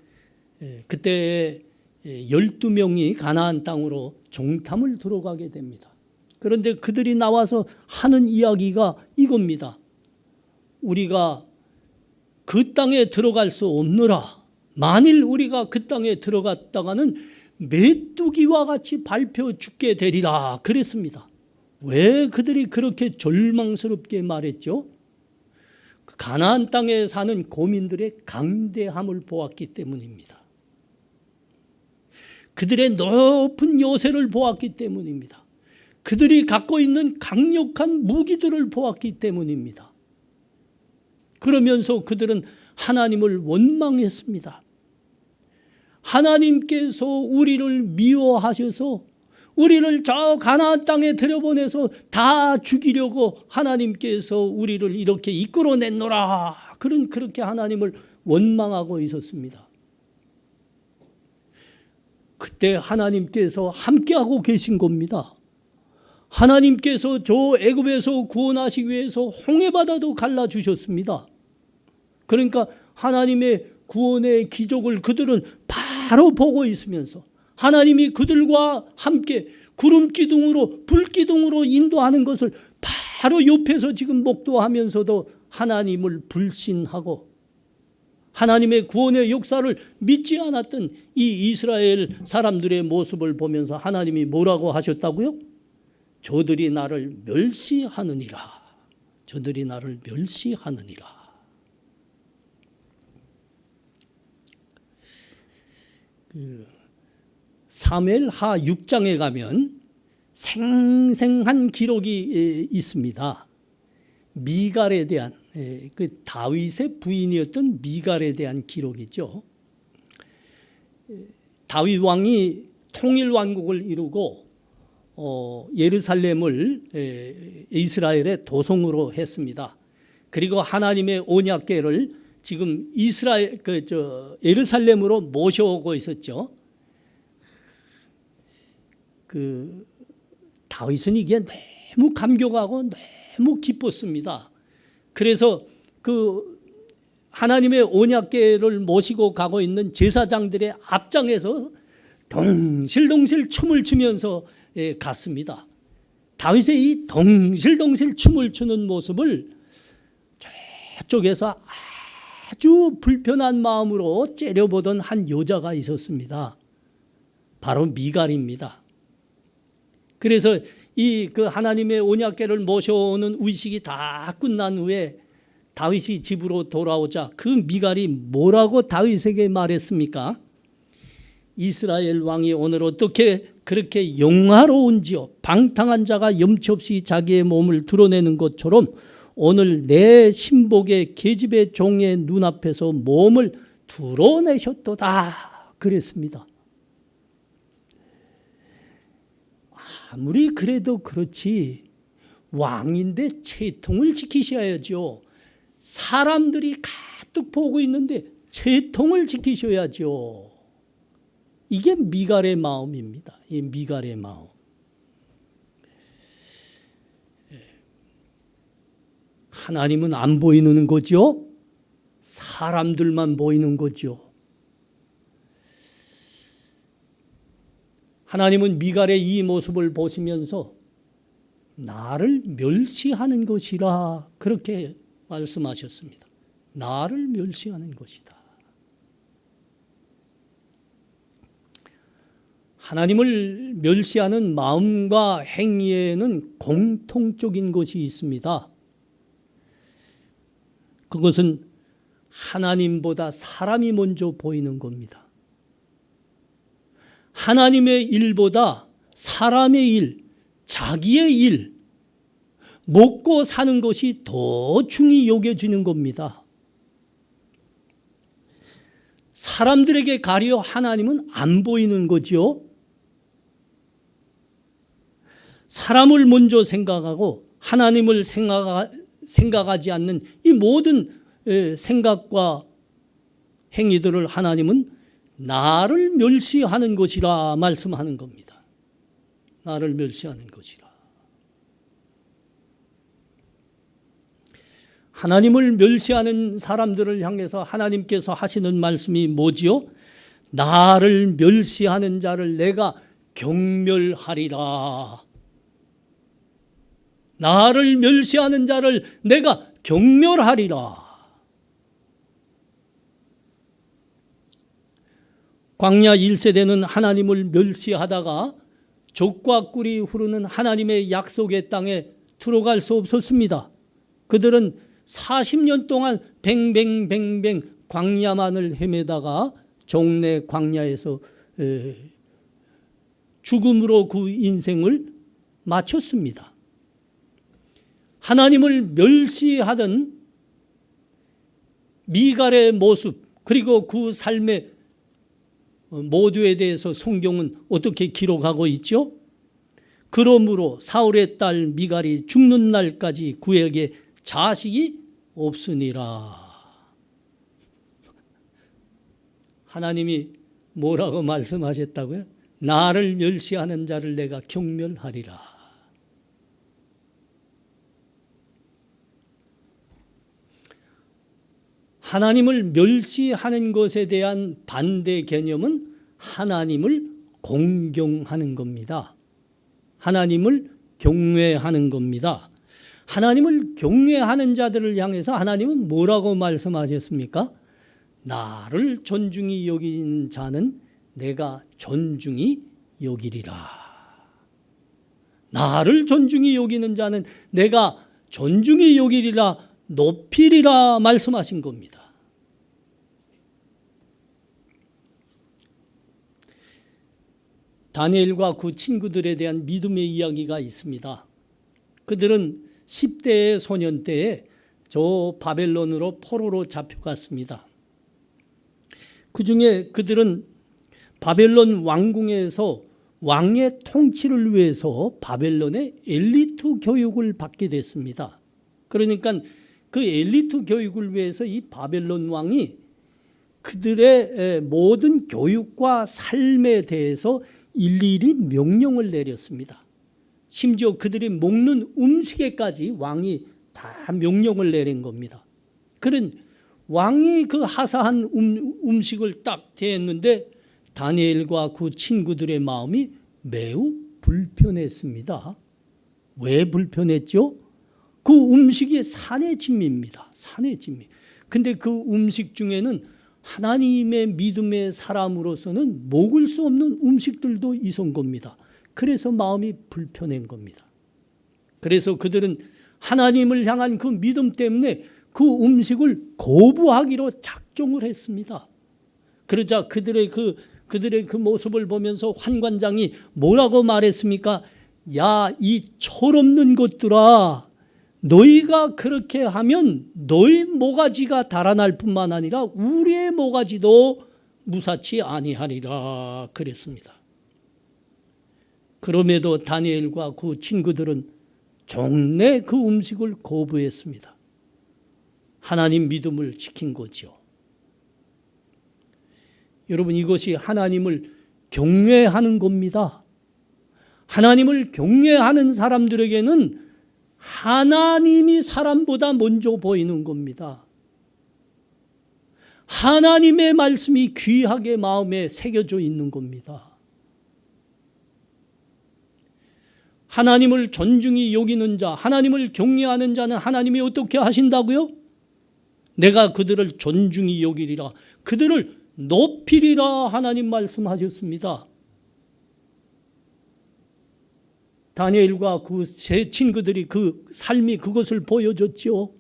Speaker 3: 그때 12명이 가나안 땅으로 정탐을 들어가게 됩니다. 그런데 그들이 나와서 하는 이야기가 이겁니다. 우리가 그 땅에 들어갈 수 없느라. 만일 우리가 그 땅에 들어갔다가는 메뚜기와 같이 밟혀 죽게 되리라 그랬습니다. 왜 그들이 그렇게 절망스럽게 말했죠? 가나안 땅에 사는 고민들의 강대함을 보았기 때문입니다. 그들의 높은 요새를 보았기 때문입니다. 그들이 갖고 있는 강력한 무기들을 보았기 때문입니다. 그러면서 그들은 하나님을 원망했습니다. 하나님께서 우리를 미워하셔서 우리를 저 가나안 땅에 들여보내서 다 죽이려고 하나님께서 우리를 이렇게 이끌어냈노라. 그렇게 하나님을 원망하고 있었습니다. 그때 하나님께서 함께하고 계신 겁니다. 하나님께서 저 애굽에서 구원하시기 위해서 홍해바다도 갈라주셨습니다. 그러니까 하나님의 구원의 기적을 그들은 바로 보고 있으면서 하나님이 그들과 함께 구름기둥으로 불기둥으로 인도하는 것을 바로 옆에서 지금 목도하면서도 하나님을 불신하고 하나님의 구원의 역사를 믿지 않았던 이 이스라엘 사람들의 모습을 보면서 하나님이 뭐라고 하셨다고요? 저들이 나를 멸시하느니라. 저들이 나를 멸시하느니라. 사무엘하 6장에 가면 생생한 기록이 있습니다. 미갈에 대한 그 다윗의 부인이었던 미갈에 대한 기록이죠. 다윗 왕이 통일 왕국을 이루고 예루살렘을 이스라엘의 도성으로 했습니다. 그리고 하나님의 언약궤를 지금 예루살렘으로 모셔오고 있었죠. 다윗은 이게 너무 감격하고 너무 기뻤습니다. 그래서 하나님의 언약궤를 모시고 가고 있는 제사장들의 앞장에서 덩실덩실 춤을 추면서 갔습니다. 다윗의 이 덩실덩실 춤을 추는 모습을 저쪽에서 아주 불편한 마음으로 째려보던 한 여자가 있었습니다. 바로 미갈입니다. 그래서 그 하나님의 언약궤를 모셔오는 의식이 다 끝난 후에 다윗이 집으로 돌아오자 그 미갈이 뭐라고 다윗에게 말했습니까? 이스라엘 왕이 오늘 어떻게 그렇게 영화로운지요. 방탕한 자가 염치 없이 자기의 몸을 드러내는 것처럼 오늘 내 신복의 계집의 종의 눈앞에서 몸을 드러내셨도다. 그랬습니다. 아무리 그래도 그렇지 왕인데 채통을 지키셔야죠. 사람들이 가득 보고 있는데 채통을 지키셔야죠. 이게 미갈의 마음입니다. 이 미갈의 마음. 하나님은 안 보이는 거죠. 사람들만 보이는 거죠. 하나님은 미갈의 이 모습을 보시면서 나를 멸시하는 것이라 그렇게 말씀하셨습니다. 나를 멸시하는 것이다. 하나님을 멸시하는 마음과 행위에는 공통적인 것이 있습니다. 그것은 하나님보다 사람이 먼저 보이는 겁니다. 하나님의 일보다 사람의 일, 자기의 일, 먹고 사는 것이 더 중히 여겨지는 겁니다. 사람들에게 가려 하나님은 안 보이는 거죠. 사람을 먼저 생각하고 하나님을 생각하지 않는 이 모든 생각과 행위들을 하나님은 나를 멸시하는 것이라 말씀하는 겁니다. 나를 멸시하는 것이라. 하나님을 멸시하는 사람들을 향해서 하나님께서 하시는 말씀이 뭐지요? 나를 멸시하는 자를 내가 경멸하리라. 나를 멸시하는 자를 내가 경멸하리라. 광야 1세대는 하나님을 멸시하다가 족과 꿀이 흐르는 하나님의 약속의 땅에 들어갈 수 없었습니다. 그들은 40년 동안 뱅뱅뱅뱅 광야만을 헤매다가 종래 광야에서 죽음으로 그 인생을 마쳤습니다. 하나님을 멸시하던 미갈의 모습 그리고 그 삶의 모두에 대해서 성경은 어떻게 기록하고 있죠? 그러므로 사울의 딸 미갈이 죽는 날까지 그에게 자식이 없으니라. 하나님이 뭐라고 말씀하셨다고요? 나를 멸시하는 자를 내가 경멸하리라. 하나님을 멸시하는 것에 대한 반대 개념은 하나님을 공경하는 겁니다. 하나님을 경외하는 겁니다. 하나님을 경외하는 자들을 향해서 하나님은 뭐라고 말씀하셨습니까? 나를 존중히 여기는 자는 내가 존중히 여기리라. 나를 존중히 여기는 자는 내가 존중히 여기리라, 높이리라 말씀하신 겁니다. 다니엘과 그 친구들에 대한 믿음의 이야기가 있습니다. 그들은 10대의 소년 때에 저 바벨론으로 포로로 잡혀갔습니다. 그 중에 그들은 바벨론 왕궁에서 왕의 통치를 위해서 바벨론의 엘리트 교육을 받게 됐습니다. 그러니까 그 엘리트 교육을 위해서 이 바벨론 왕이 그들의 모든 교육과 삶에 대해서 일일이 명령을 내렸습니다. 심지어 그들이 먹는 음식에까지 왕이 다 명령을 내린 겁니다. 그런 왕이 그 하사한 음식을 딱 대했는데 다니엘과 그 친구들의 마음이 매우 불편했습니다. 왜 불편했죠? 그 음식이 산의 진미입니다. 산의 진미. 근데 그 음식 중에는 하나님의 믿음의 사람으로서는 먹을 수 없는 음식들도 있은 겁니다. 그래서 마음이 불편한 겁니다. 그래서 그들은 하나님을 향한 그 믿음 때문에 그 음식을 거부하기로 작정을 했습니다. 그러자 그들의 그 모습을 보면서 환관장이 뭐라고 말했습니까? 야, 이 철없는 것들아, 너희가 그렇게 하면 너희 모가지가 달아날 뿐만 아니라 우리의 모가지도 무사치 아니하리라 그랬습니다. 그럼에도 다니엘과 그 친구들은 종래 그 음식을 거부했습니다. 하나님 믿음을 지킨 거죠. 여러분, 이것이 하나님을 경외하는 겁니다. 하나님을 경외하는 사람들에게는 하나님이 사람보다 먼저 보이는 겁니다. 하나님의 말씀이 귀하게 마음에 새겨져 있는 겁니다. 하나님을 존중히 여기는 자, 하나님을 경외하는 자는 하나님이 어떻게 하신다고요? 내가 그들을 존중히 여기리라, 그들을 높이리라 하나님 말씀하셨습니다. 다니엘과 그 세 친구들이 그 삶이 그것을 보여줬죠.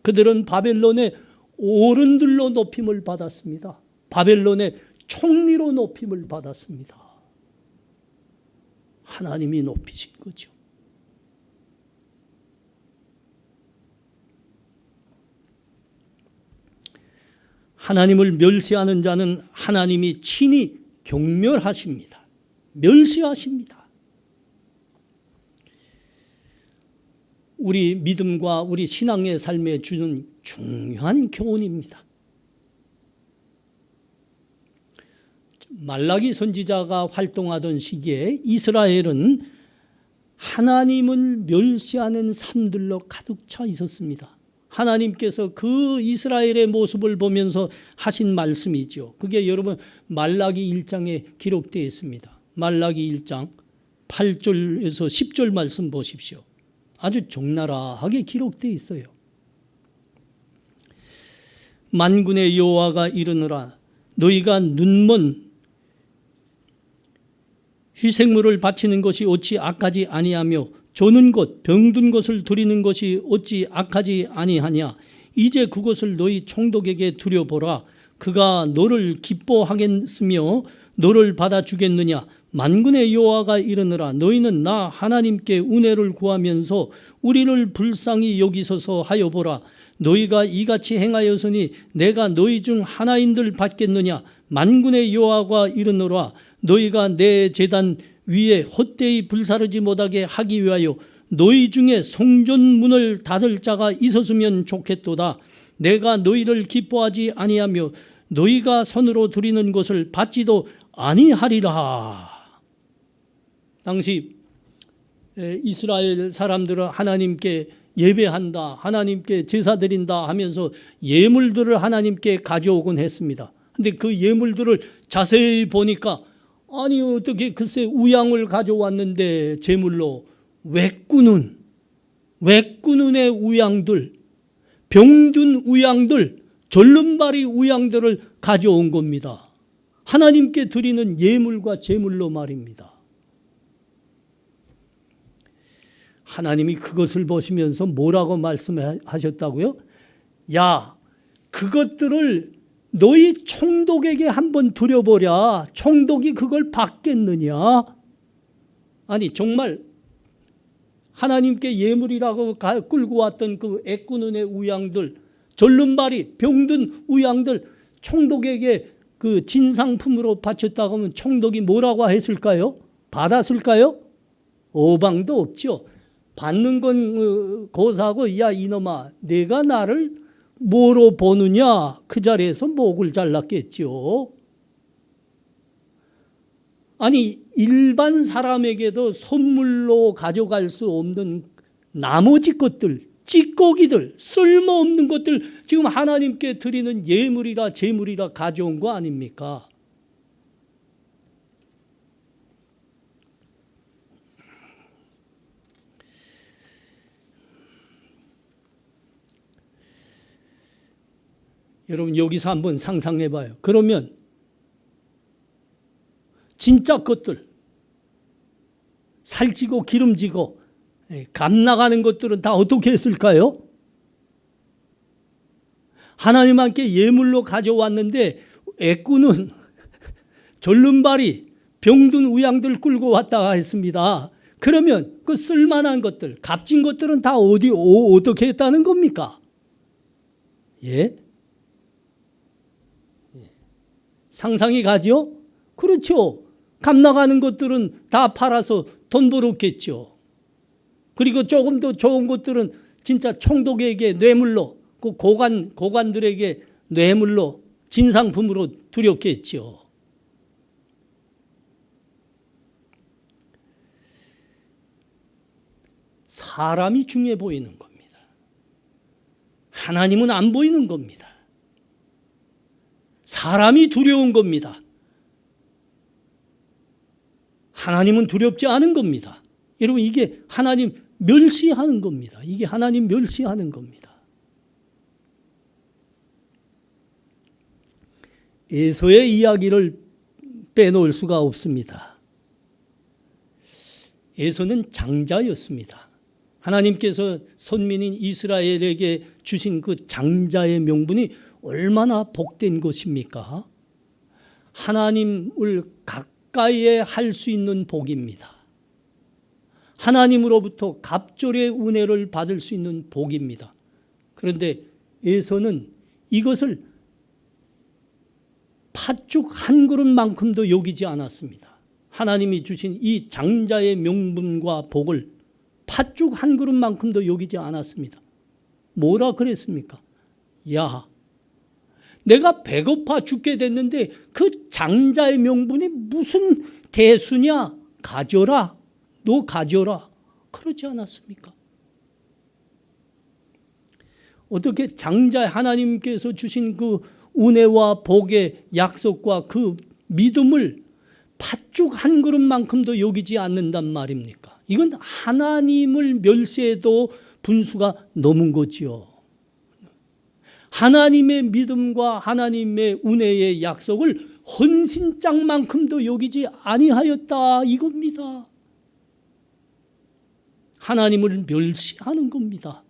Speaker 3: 그들은 바벨론의 어른들로 높임을 받았습니다. 바벨론의 총리로 높임을 받았습니다. 하나님이 높이신 거죠. 하나님을 멸시하는 자는 하나님이 친히 경멸하십니다. 멸시하십니다. 우리 믿음과 우리 신앙의 삶에 주는 중요한 교훈입니다. 말라기 선지자가 활동하던 시기에 이스라엘은 하나님을 멸시하는 삶들로 가득 차 있었습니다. 하나님께서 그 이스라엘의 모습을 보면서 하신 말씀이죠. 그게 여러분 말라기 1장에 기록되어 있습니다. 말라기 1장 8절에서 10절 말씀 보십시오. 아주 적나라하게 기록되어 있어요. 만군의 여호와가 이르노라, 너희가 눈먼 희생물을 바치는 것이 어찌 악하지 아니하며 조는 것, 병든 것을 드리는 것이 어찌 악하지 아니하냐. 이제 그것을 너희 총독에게 드려보라. 그가 너를 기뻐하겠으며 너를 받아주겠느냐. 만군의 여호와가 이르노라, 너희는 나 하나님께 은혜를 구하면서 우리를 불쌍히 여기소서 하여 보라. 너희가 이같이 행하였으니 내가 너희 중 하나인들 받겠느냐. 만군의 여호와가 이르노라, 너희가 내 제단 위에 헛되이 불사르지 못하게 하기 위하여 너희 중에 성전문을 닫을 자가 있었으면 좋겠도다. 내가 너희를 기뻐하지 아니하며 너희가 손으로 드리는 것을 받지도 아니하리라. 당시 이스라엘 사람들은 하나님께 예배한다, 하나님께 제사 드린다 하면서 예물들을 하나님께 가져오곤 했습니다. 근데 그 예물들을 자세히 보니까 아니 어떻게 글쎄 우양을 가져왔는데 제물로 외꾸눈의 우양들, 병든 우양들, 절름발이 우양들을 가져온 겁니다. 하나님께 드리는 예물과 제물로 말입니다. 하나님이 그것을 보시면서 뭐라고 말씀하셨다고요? 야, 그것들을 너희 총독에게 한번 드려보랴. 총독이 그걸 받겠느냐? 아니 정말 하나님께 예물이라고 끌고 왔던 그 애꾸눈의 우양들, 절름발이 병든 우양들 총독에게 그 진상품으로 바쳤다고 하면 총독이 뭐라고 했을까요? 받았을까요? 오방도 없죠. 받는 건 고사하고 야 이놈아 내가 나를 뭐로 보느냐 그 자리에서 목을 잘랐겠죠. 아니 일반 사람에게도 선물로 가져갈 수 없는 나머지 것들, 찌꺼기들, 쓸모없는 것들 지금 하나님께 드리는 예물이라 제물이라 가져온 거 아닙니까? 여러분 여기서 한번 상상해 봐요. 그러면 진짜 것들, 살찌고 기름지고 감 나가는 것들은 다 어떻게 했을까요? 하나님 함께 예물로 가져왔는데 애꾸는 절름발이 병든 우양들 끌고 왔다가 했습니다. 그러면 그 쓸만한 것들, 값진 것들은 다 어떻게 했다는 겁니까? 예? 상상이 가죠? 그렇죠. 값 나가는 것들은 다 팔아서 돈 벌었겠죠. 그리고 조금 더 좋은 것들은 진짜 총독에게 뇌물로, 그 고관들에게 뇌물로, 진상품으로 드렸겠죠. 사람이 중요해 보이는 겁니다. 하나님은 안 보이는 겁니다. 사람이 두려운 겁니다. 하나님은 두렵지 않은 겁니다. 여러분 이게 하나님 멸시하는 겁니다. 이게 하나님 멸시하는 겁니다. 에서의 이야기를 빼놓을 수가 없습니다. 에서는 장자였습니다. 하나님께서 선민인 이스라엘에게 주신 그 장자의 명분이 얼마나 복된 것입니까? 하나님을 가까이에 할 수 있는 복입니다. 하나님으로부터 갑절의 은혜를 받을 수 있는 복입니다. 그런데 에서는 이것을 팥죽 한 그릇만큼도 여기지 않았습니다. 하나님이 주신 이 장자의 명분과 복을 팥죽 한 그릇만큼도 여기지 않았습니다. 뭐라 그랬습니까? 야, 내가 배고파 죽게 됐는데 그 장자의 명분이 무슨 대수냐? 가져라. 너 가져라. 그러지 않았습니까? 어떻게 장자 하나님께서 주신 그 은혜와 복의 약속과 그 믿음을 팥죽 한 그릇만큼도 여기지 않는단 말입니까? 이건 하나님을 멸시해도 분수가 넘은 거지요. 하나님의 믿음과 하나님의 은혜의 약속을 헌신장만큼도 여기지 아니하였다 이겁니다. 하나님을 멸시하는 겁니다.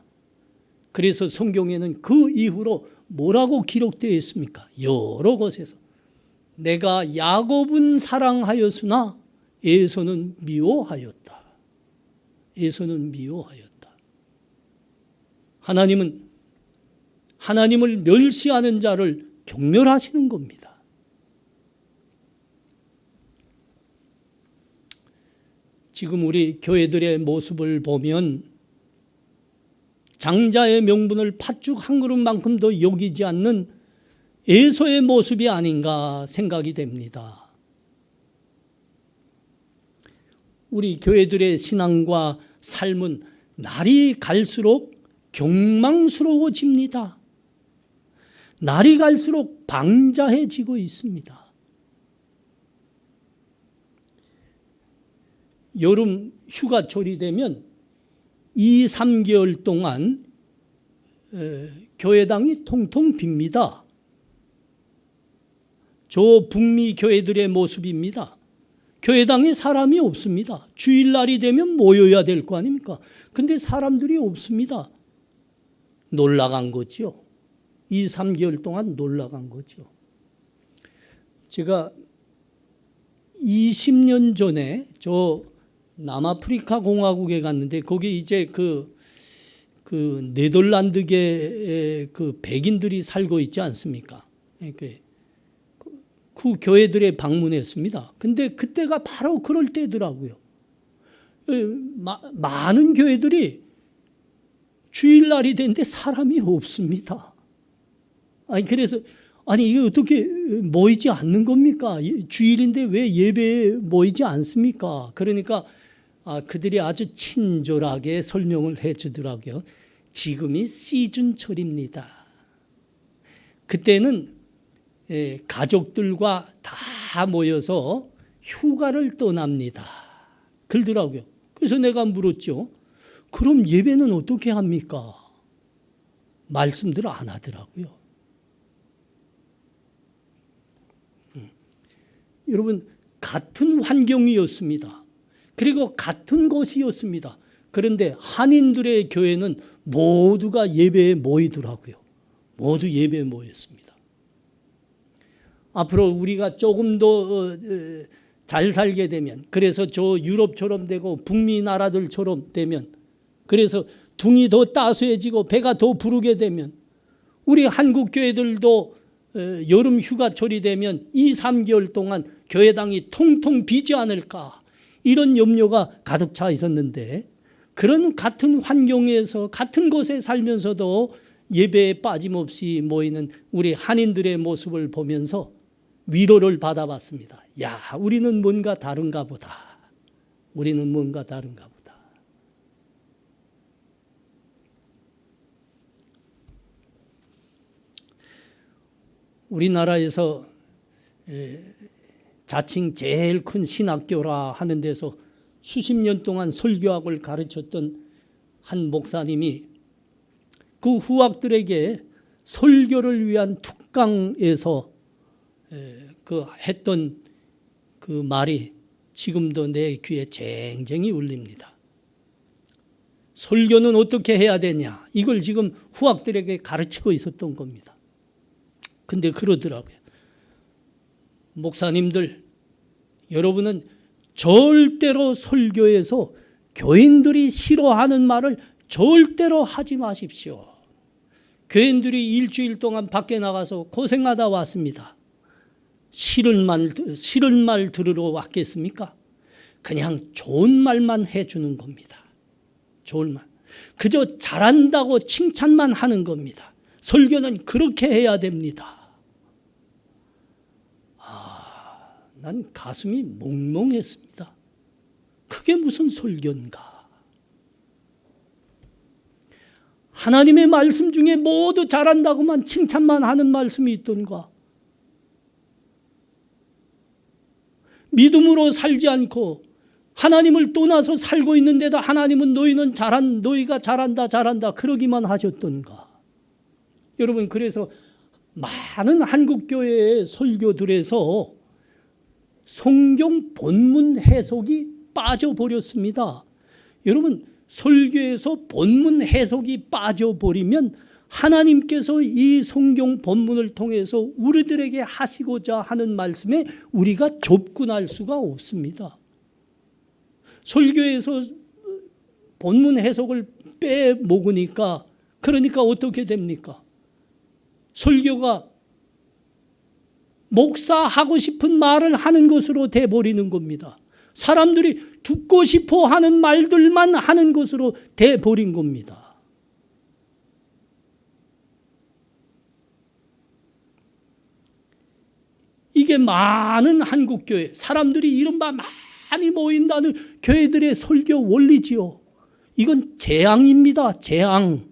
Speaker 3: 그래서 성경에는 그 이후로 뭐라고 기록되어 있습니까? 여러 곳에서 내가 야곱은 사랑하였으나 에서는 미워하였다. 에서는 미워하였다. 하나님은 하나님을 멸시하는 자를 경멸하시는 겁니다. 지금 우리 교회들의 모습을 보면 장자의 명분을 팥죽 한 그릇만큼도 여기지 않는 에서의 모습이 아닌가 생각이 됩니다. 우리 교회들의 신앙과 삶은 날이 갈수록 경망스러워집니다. 날이 갈수록 방자해지고 있습니다. 여름 휴가철이 되면 2, 3개월 동안 교회당이 통통 빕니다. 저 북미 교회들의 모습입니다. 교회당에 사람이 없습니다. 주일날이 되면 모여야 될 거 아닙니까? 근데 사람들이 없습니다. 놀라간 거죠. 2, 3개월 동안 놀라간 거죠. 제가 20년 전에 저 남아프리카 공화국에 갔는데 거기 이제 그 네덜란드계 그 백인들이 살고 있지 않습니까? 그 교회들에 방문했습니다. 근데 그때가 바로 그럴 때더라고요. 많은 교회들이 주일날이 됐는데 사람이 없습니다. 그래서 이게 어떻게 모이지 않는 겁니까? 주일인데 왜 예배에 모이지 않습니까? 그러니까 그들이 아주 친절하게 설명을 해 주더라고요. 지금이 시즌철입니다. 그때는 가족들과 다 모여서 휴가를 떠납니다. 그러더라고요. 그래서 내가 물었죠. 그럼 예배는 어떻게 합니까? 말씀들 안 하더라고요. 여러분, 같은 환경이었습니다. 그리고 같은 곳이었습니다. 그런데 한인들의 교회는 모두가 예배에 모이더라고요. 모두 예배에 모였습니다. 앞으로 우리가 조금 더 잘 살게 되면, 그래서 저 유럽처럼 되고 북미 나라들처럼 되면, 그래서 둥이 더 따스해지고 배가 더 부르게 되면 우리 한국 교회들도 여름 휴가철이 되면 2, 3개월 동안 교회당이 통통 비지 않을까, 이런 염려가 가득 차 있었는데, 그런 같은 환경에서 같은 곳에 살면서도 예배에 빠짐없이 모이는 우리 한인들의 모습을 보면서 위로를 받아봤습니다. 야, 우리는 뭔가 다른가 보다. 우리는 뭔가 다른가 보다. 우리나라에서 자칭 제일 큰 신학교라 하는 데서 수십 년 동안 설교학을 가르쳤던 한 목사님이 그 후학들에게 설교를 위한 특강에서 그 했던 그 말이 지금도 내 귀에 쟁쟁이 울립니다. 설교는 어떻게 해야 되냐, 이걸 지금 후학들에게 가르치고 있었던 겁니다. 근데 그러더라고요. 목사님들, 여러분은 절대로 설교에서 교인들이 싫어하는 말을 절대로 하지 마십시오. 교인들이 일주일 동안 밖에 나가서 고생하다 왔습니다. 싫은 말 들으러 왔겠습니까? 그냥 좋은 말만 해주는 겁니다. 좋은 말. 그저 잘한다고 칭찬만 하는 겁니다. 설교는 그렇게 해야 됩니다. 난 가슴이 몽롱했습니다. 그게 무슨 설교인가? 하나님의 말씀 중에 모두 잘한다고만 칭찬만 하는 말씀이 있던가? 믿음으로 살지 않고 하나님을 떠나서 살고 있는데도 하나님은 너희가 잘한다 그러기만 하셨던가? 여러분, 그래서 많은 한국 교회의 설교들에서 성경 본문 해석이 빠져버렸습니다. 여러분, 설교에서 본문 해석이 빠져버리면 하나님께서 이 성경 본문을 통해서 우리들에게 하시고자 하는 말씀에 우리가 접근할 수가 없습니다. 설교에서 본문 해석을 빼먹으니까, 그러니까 어떻게 됩니까? 설교가 목사하고 싶은 말을 하는 것으로 돼버리는 겁니다. 사람들이 듣고 싶어 하는 말들만 하는 것으로 돼버린 겁니다. 이게 많은 한국교회, 사람들이 이른바 많이 모인다는 교회들의 설교 원리지요. 이건 재앙입니다. 재앙.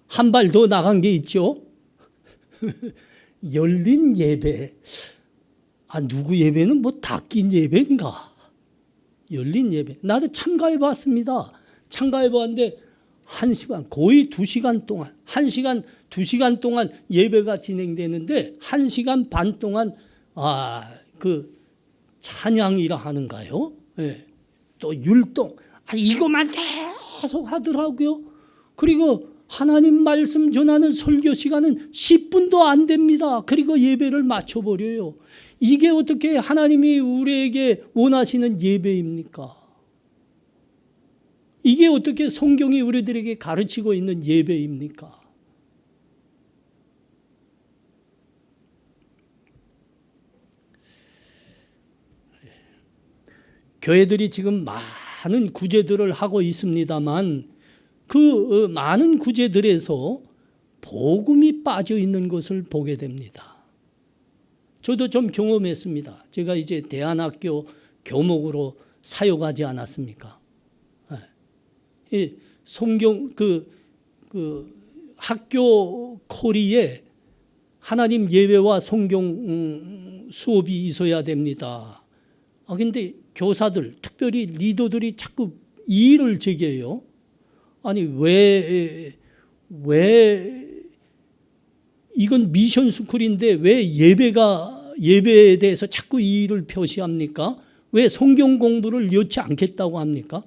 Speaker 3: 한 발 더 나간 게 있죠. 열린 예배. 누구 예배는 뭐 닫힌 예배인가? 열린 예배. 나도 참가해 봤습니다. 참가해 봤는데 1시간, 거의 2시간 동안, 1시간, 2시간 동안 예배가 진행되는데 1시간 반 동안 그 찬양이라 하는가요? 예. 또 율동. 이거만 계속 하더라고요. 그리고 하나님 말씀 전하는 설교 시간은 10분도 안 됩니다. 그리고 예배를 마쳐버려요. 이게 어떻게 하나님이 우리에게 원하시는 예배입니까? 이게 어떻게 성경이 우리들에게 가르치고 있는 예배입니까? 교회들이 지금 많은 구제들을 하고 있습니다만 그 많은 구제들에서 복음이 빠져 있는 것을 보게 됩니다. 저도 좀 경험했습니다. 제가 이제 대안학교 교목으로 사역하지 않았습니까? 성경 그 학교 코리에 하나님 예배와 성경 수업이 있어야 됩니다. 근데 교사들, 특별히 리더들이 자꾸 이의를 제기해요. 아니 왜 이건 미션 스쿨인데 왜 예배에 대해서 자꾸 이의를 표시합니까? 왜 성경 공부를 여치 않겠다고 합니까?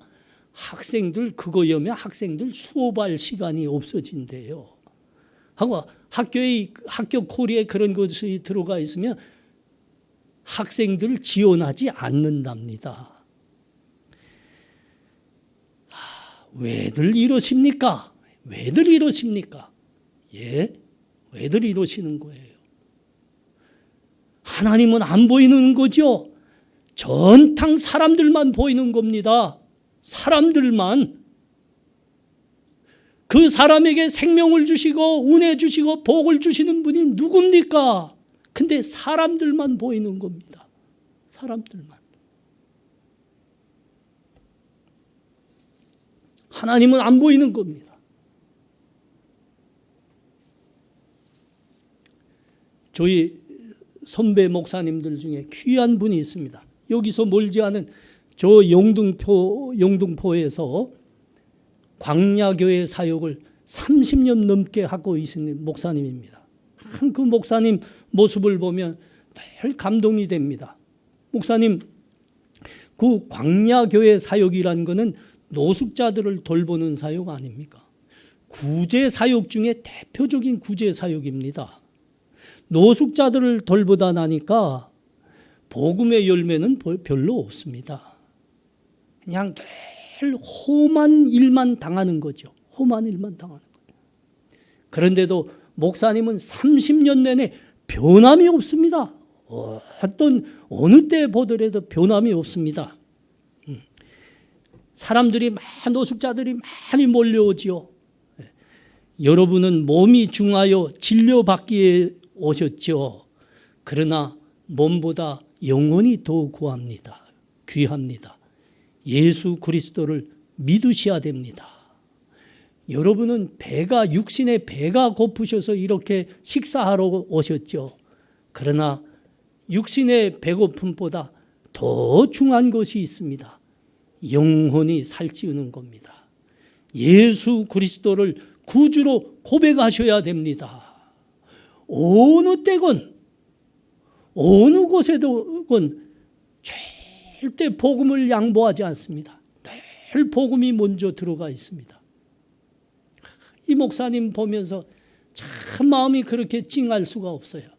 Speaker 3: 학생들 그거 여면 학생들 수업할 시간이 없어진대요. 하고 학교 코리에 그런 것이 들어가 있으면 학생들을 지원하지 않는답니다. 왜들 이러십니까? 왜들 이러십니까? 예? 왜들 이러시는 거예요? 하나님은 안 보이는 거죠? 전탕 사람들만 보이는 겁니다. 사람들만. 그 사람에게 생명을 주시고 은혜 주시고 복을 주시는 분이 누굽니까? 근데 사람들만 보이는 겁니다. 사람들만. 하나님은 안 보이는 겁니다. 저희 선배 목사님들 중에 귀한 분이 있습니다. 여기서 멀지 않은 저 영등포에서 광야교회 사역을 30년 넘게 하고 있는 목사님입니다. 그 목사님 모습을 보면 늘 감동이 됩니다. 목사님, 그 광야교회 사역이란 거는 노숙자들을 돌보는 사역 아닙니까? 구제 사역 중에 대표적인 구제 사역입니다. 노숙자들을 돌보다 나니까 복음의 열매는 별로 없습니다. 그냥 늘 험한 일만 당하는 거죠. 험한 일만 당하는 거죠. 그런데도 목사님은 30년 내내 변함이 없습니다. 어느 때 보더라도 변함이 없습니다. 사람들이 노숙자들이 많이 몰려오지요. 여러분은 몸이 중하여 진료받기에 오셨죠. 그러나 몸보다 영혼이 더 귀합니다. 예수 그리스도를 믿으셔야 됩니다. 여러분은 육신의 배가 고프셔서 이렇게 식사하러 오셨죠. 그러나 육신의 배고픔보다 더 중요한 것이 있습니다. 영혼이 살찌우는 겁니다. 예수 그리스도를 구주로 고백하셔야 됩니다. 어느 때건 어느 곳에든 절대 복음을 양보하지 않습니다. 늘 복음이 먼저 들어가 있습니다. 이 목사님 보면서 참 마음이 그렇게 찡할 수가 없어요.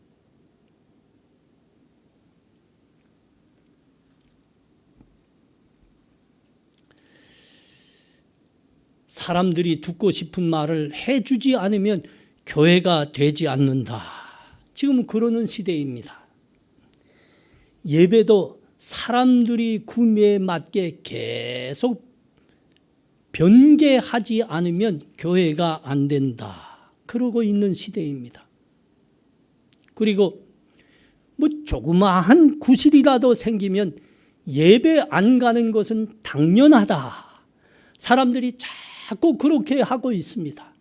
Speaker 3: 사람들이 듣고 싶은 말을 해주지 않으면 교회가 되지 않는다. 지금 그러는 시대입니다. 예배도 사람들이 구매에 맞게 계속 변개하지 않으면 교회가 안 된다. 그러고 있는 시대입니다. 그리고 뭐 조그마한 구실이라도 생기면 예배 안 가는 것은 당연하다. 사람들이 자꾸 그렇게 하고 있습니다.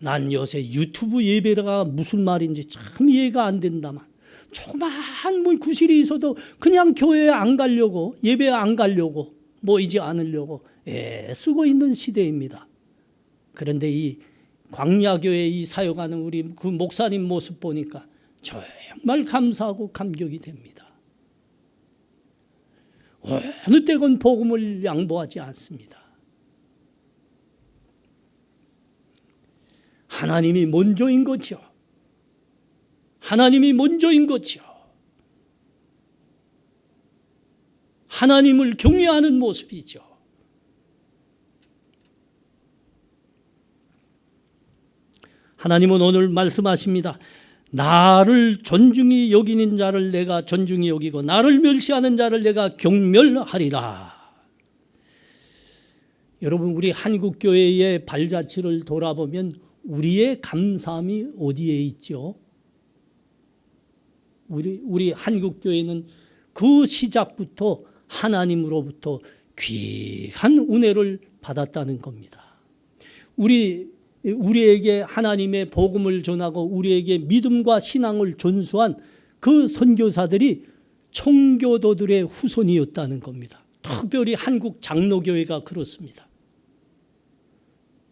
Speaker 3: 난 요새 유튜브 예배가 무슨 말인지 참 이해가 안 된다만, 조그마한 뭐 구실이 있어도 그냥 교회에 안 가려고, 예배 안 가려고, 모이지 않으려고 애쓰고 있는 시대입니다. 그런데 이 광야교회 이 사역하는 우리 그 목사님 모습 보니까 정말 감사하고 감격이 됩니다. 어느 때건 복음을 양보하지 않습니다. 하나님이 먼저인 거죠. 하나님이 먼저인 거죠. 하나님을 경외하는 모습이죠. 하나님은 오늘 말씀하십니다. 나를 존중히 여기는 자를 내가 존중히 여기고 나를 멸시하는 자를 내가 경멸하리라. 여러분, 우리 한국교회의 발자취를 돌아보면 우리의 감사함이 어디에 있죠? 우리 한국교회는 그 시작부터 하나님으로부터 귀한 은혜를 받았다는 겁니다. 우리에게 하나님의 복음을 전하고 우리에게 믿음과 신앙을 전수한 그 선교사들이 청교도들의 후손이었다는 겁니다. 특별히 한국 장로교회가 그렇습니다.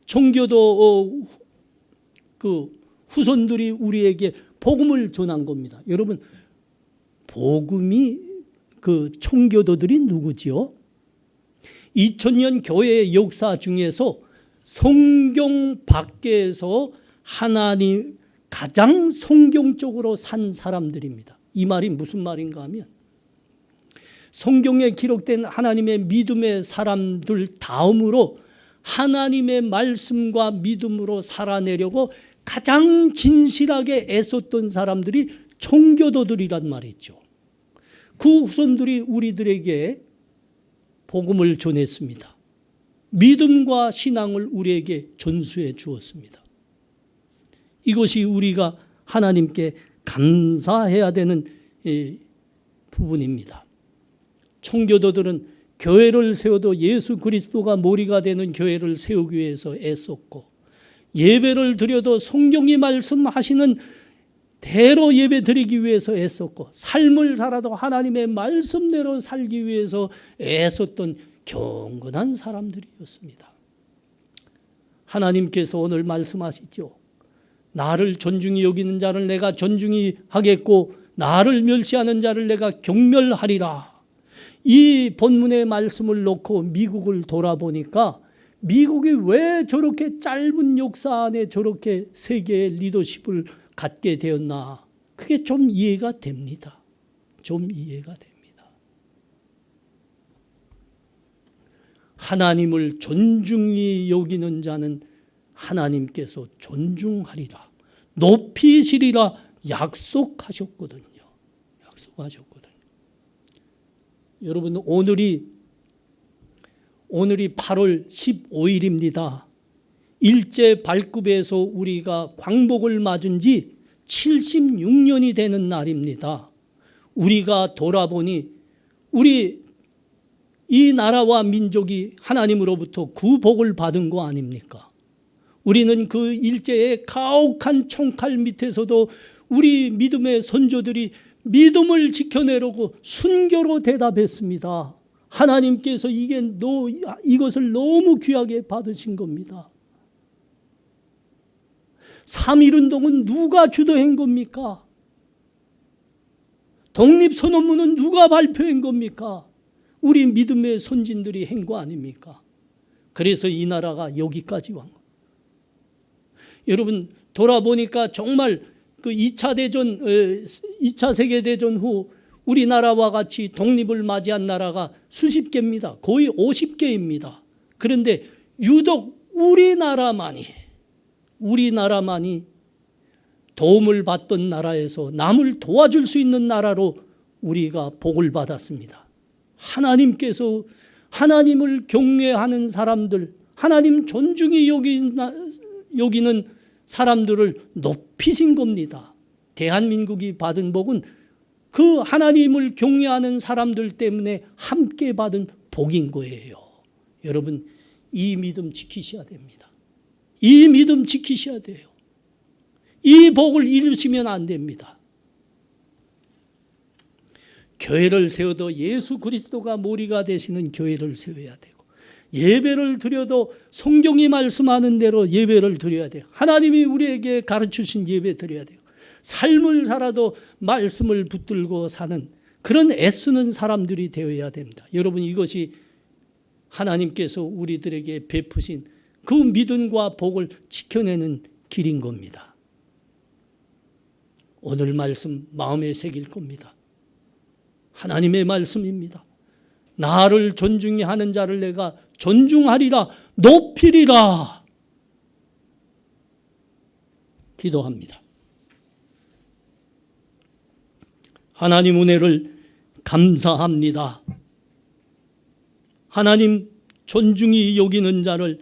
Speaker 3: 청교도 그 후손들이 우리에게 복음을 전한 겁니다. 여러분, 복음이 그 청교도들이 누구지요? 2000년 교회의 역사 중에서 성경 밖에서 하나님 가장 성경적으로 산 사람들입니다. 이 말이 무슨 말인가 하면 성경에 기록된 하나님의 믿음의 사람들 다음으로 하나님의 말씀과 믿음으로 살아내려고 가장 진실하게 애썼던 사람들이 청교도들이란 말이죠. 그 후손들이 우리들에게 복음을 전했습니다. 믿음과 신앙을 우리에게 전수해 주었습니다. 이것이 우리가 하나님께 감사해야 되는 부분입니다. 청교도들은 교회를 세워도 예수 그리스도가 머리가 되는 교회를 세우기 위해서 애썼고, 예배를 드려도 성경이 말씀하시는 대로 예배 드리기 위해서 애썼고, 삶을 살아도 하나님의 말씀대로 살기 위해서 애썼던 경건한 사람들이었습니다. 하나님께서 오늘 말씀하시죠. 나를 존중히 여기는 자를 내가 존중히 하겠고 나를 멸시하는 자를 내가 경멸하리라. 이 본문의 말씀을 놓고 미국을 돌아보니까 미국이 왜 저렇게 짧은 역사 안에 저렇게 세계의 리더십을 갖게 되었나, 그게 좀 이해가 됩니다. 좀 이해가 됩니다. 하나님을 존중히 여기는 자는 하나님께서 존중하리라, 높이시리라 약속하셨거든요. 약속하셨거든요. 여러분, 오늘이 8월 15일입니다. 일제 발급에서 우리가 광복을 맞은 지 76년이 되는 날입니다. 우리가 돌아보니 우리 이 나라와 민족이 하나님으로부터 구복을 받은 거 아닙니까? 우리는 그 일제의 가혹한 총칼 밑에서도 우리 믿음의 선조들이 믿음을 지켜내려고 순교로 대답했습니다. 하나님께서 이것을 너무 귀하게 받으신 겁니다. 3.1운동은 누가 주도한 겁니까? 독립선언문은 누가 발표한 겁니까? 우리 믿음의 선진들이 한 거 아닙니까? 그래서 이 나라가 여기까지 온 거. 여러분, 돌아보니까 정말 그 2차 세계대전 후 우리나라와 같이 독립을 맞이한 나라가 수십 개입니다. 거의 50개입니다. 그런데 유독 우리나라만이 도움을 받던 나라에서 남을 도와줄 수 있는 나라로 우리가 복을 받았습니다. 하나님께서 하나님을 경외하는 사람들, 하나님 존중히 여기는 사람들을 높이신 겁니다. 대한민국이 받은 복은 그 하나님을 경외하는 사람들 때문에 함께 받은 복인 거예요. 여러분, 이 믿음 지키셔야 됩니다. 이 믿음 지키셔야 돼요. 이 복을 잃으시면 안 됩니다. 교회를 세워도 예수 그리스도가 머리가 되시는 교회를 세워야 되고, 예배를 드려도 성경이 말씀하는 대로 예배를 드려야 돼요. 하나님이 우리에게 가르치신 예배 드려야 돼요. 삶을 살아도 말씀을 붙들고 사는 그런 애쓰는 사람들이 되어야 됩니다. 여러분, 이것이 하나님께서 우리들에게 베푸신 그 믿음과 복을 지켜내는 길인 겁니다. 오늘 말씀 마음에 새길 겁니다. 하나님의 말씀입니다. 나를 존중히 하는 자를 내가 존중하리라, 높이리라. 기도합니다. 하나님 은혜를 감사합니다. 하나님 존중히 여기는 자를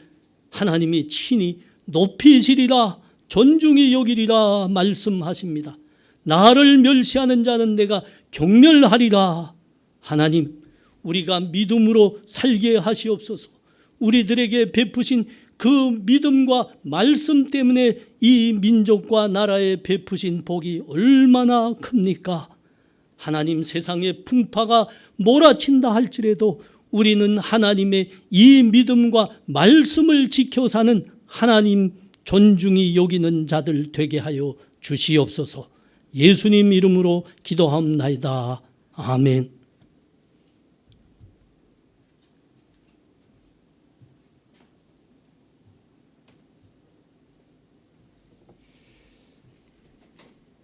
Speaker 3: 하나님이 친히 높이시리라, 존중히 여기리라 말씀하십니다. 나를 멸시하는 자는 내가 경멸하리라. 하나님, 우리가 믿음으로 살게 하시옵소서. 우리들에게 베푸신 그 믿음과 말씀 때문에 이 민족과 나라에 베푸신 복이 얼마나 큽니까? 하나님, 세상의 풍파가 몰아친다 할지라도 우리는 하나님의 이 믿음과 말씀을 지켜 사는 하나님 존중이 여기는 자들 되게 하여 주시옵소서. 예수님 이름으로 기도하옵나이다. 아멘.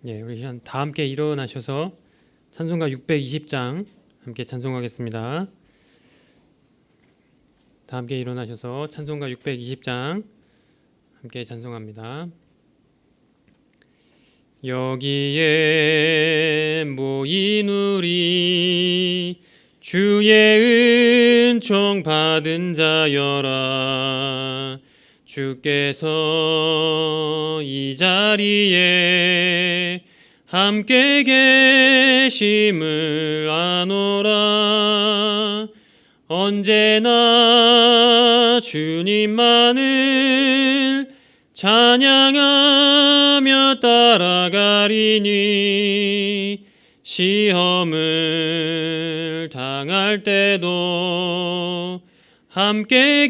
Speaker 1: 예, 우리 시간 다 함께 일어나셔서 찬송가 620장 함께 찬송하겠습니다. 다 함께 일어나셔서 찬송가 620장 함께 찬송합니다. 여기에 모인 우리 주의 은총 받은 자여라. 주께서 이 자리에 함께 계심을 아노라. 언제나 주님만을 찬양하며 따라가리니 시험을 당할 때도 함께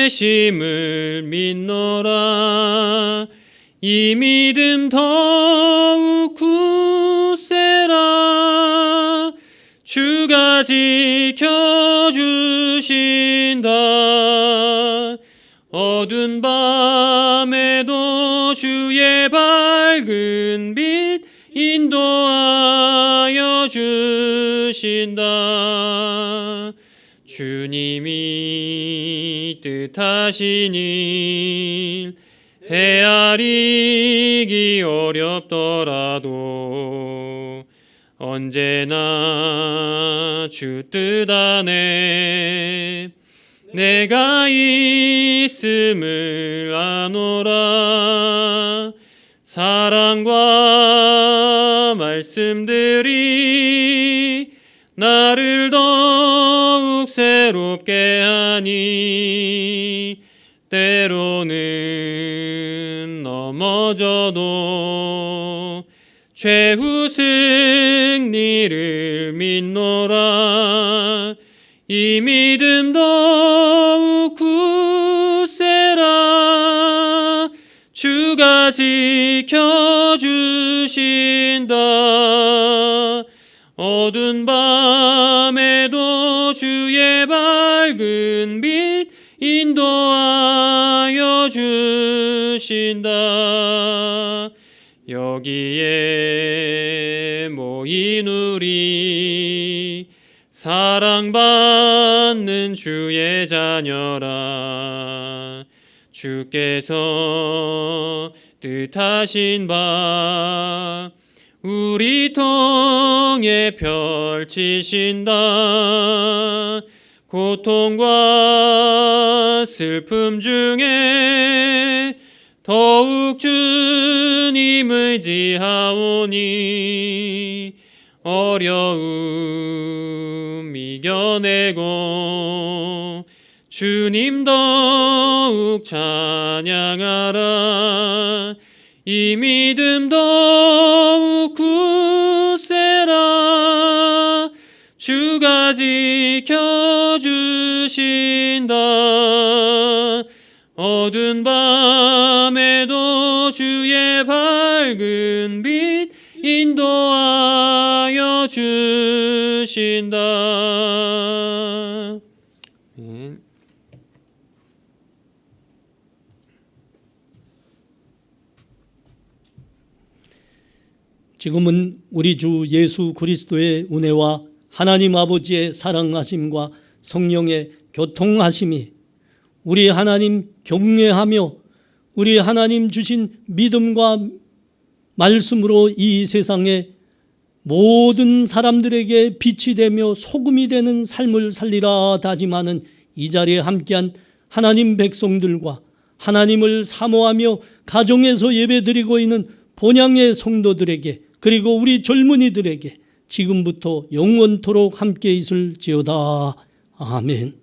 Speaker 1: 계심을 믿노라. 이 믿음 더욱 굳세라. 주가 지켜주신다. 어두운 밤에도 주의 밝은 빛 인도하여 주신다. 주님이 뜻하신 일 헤아리기 어렵더라도 언제나 주 뜻 안에 내가 있음을 아노라. 사랑과 말씀들이 나를 더욱 새롭게 하니 때로는 넘어져도 최후 승리를 믿노라. 이 믿음 더욱 굳세라. 주가 지켜주신다. 어두운 밤에도 주의 밝은 빛 인도하여 주신다. 여기에 모인 우리 사랑받는 주의 자녀라. 주께서 뜻하신 바 우리 통해 펼치신다. 고통과 슬픔 중에 더욱 주님 의지하오니 어려움 이겨내고 주님 더욱 찬양하라. 이 믿음 더욱 굳세라. 주가 지켜주신다. 어두운 밤에도 주의 밝은 빛 인도하여 주신다. 아멘.
Speaker 3: 지금은 우리 주 예수 그리스도의 은혜와 하나님 아버지의 사랑하심과 성령의 교통하심이 우리 하나님 경외하며 우리 하나님 주신 믿음과 말씀으로 이 세상에 모든 사람들에게 빛이 되며 소금이 되는 삶을 살리라 다짐하는 이 자리에 함께한 하나님 백성들과 하나님을 사모하며 가정에서 예배드리고 있는 본향의 성도들에게 그리고 우리 젊은이들에게 지금부터 영원토록 함께 있을지어다. 아멘.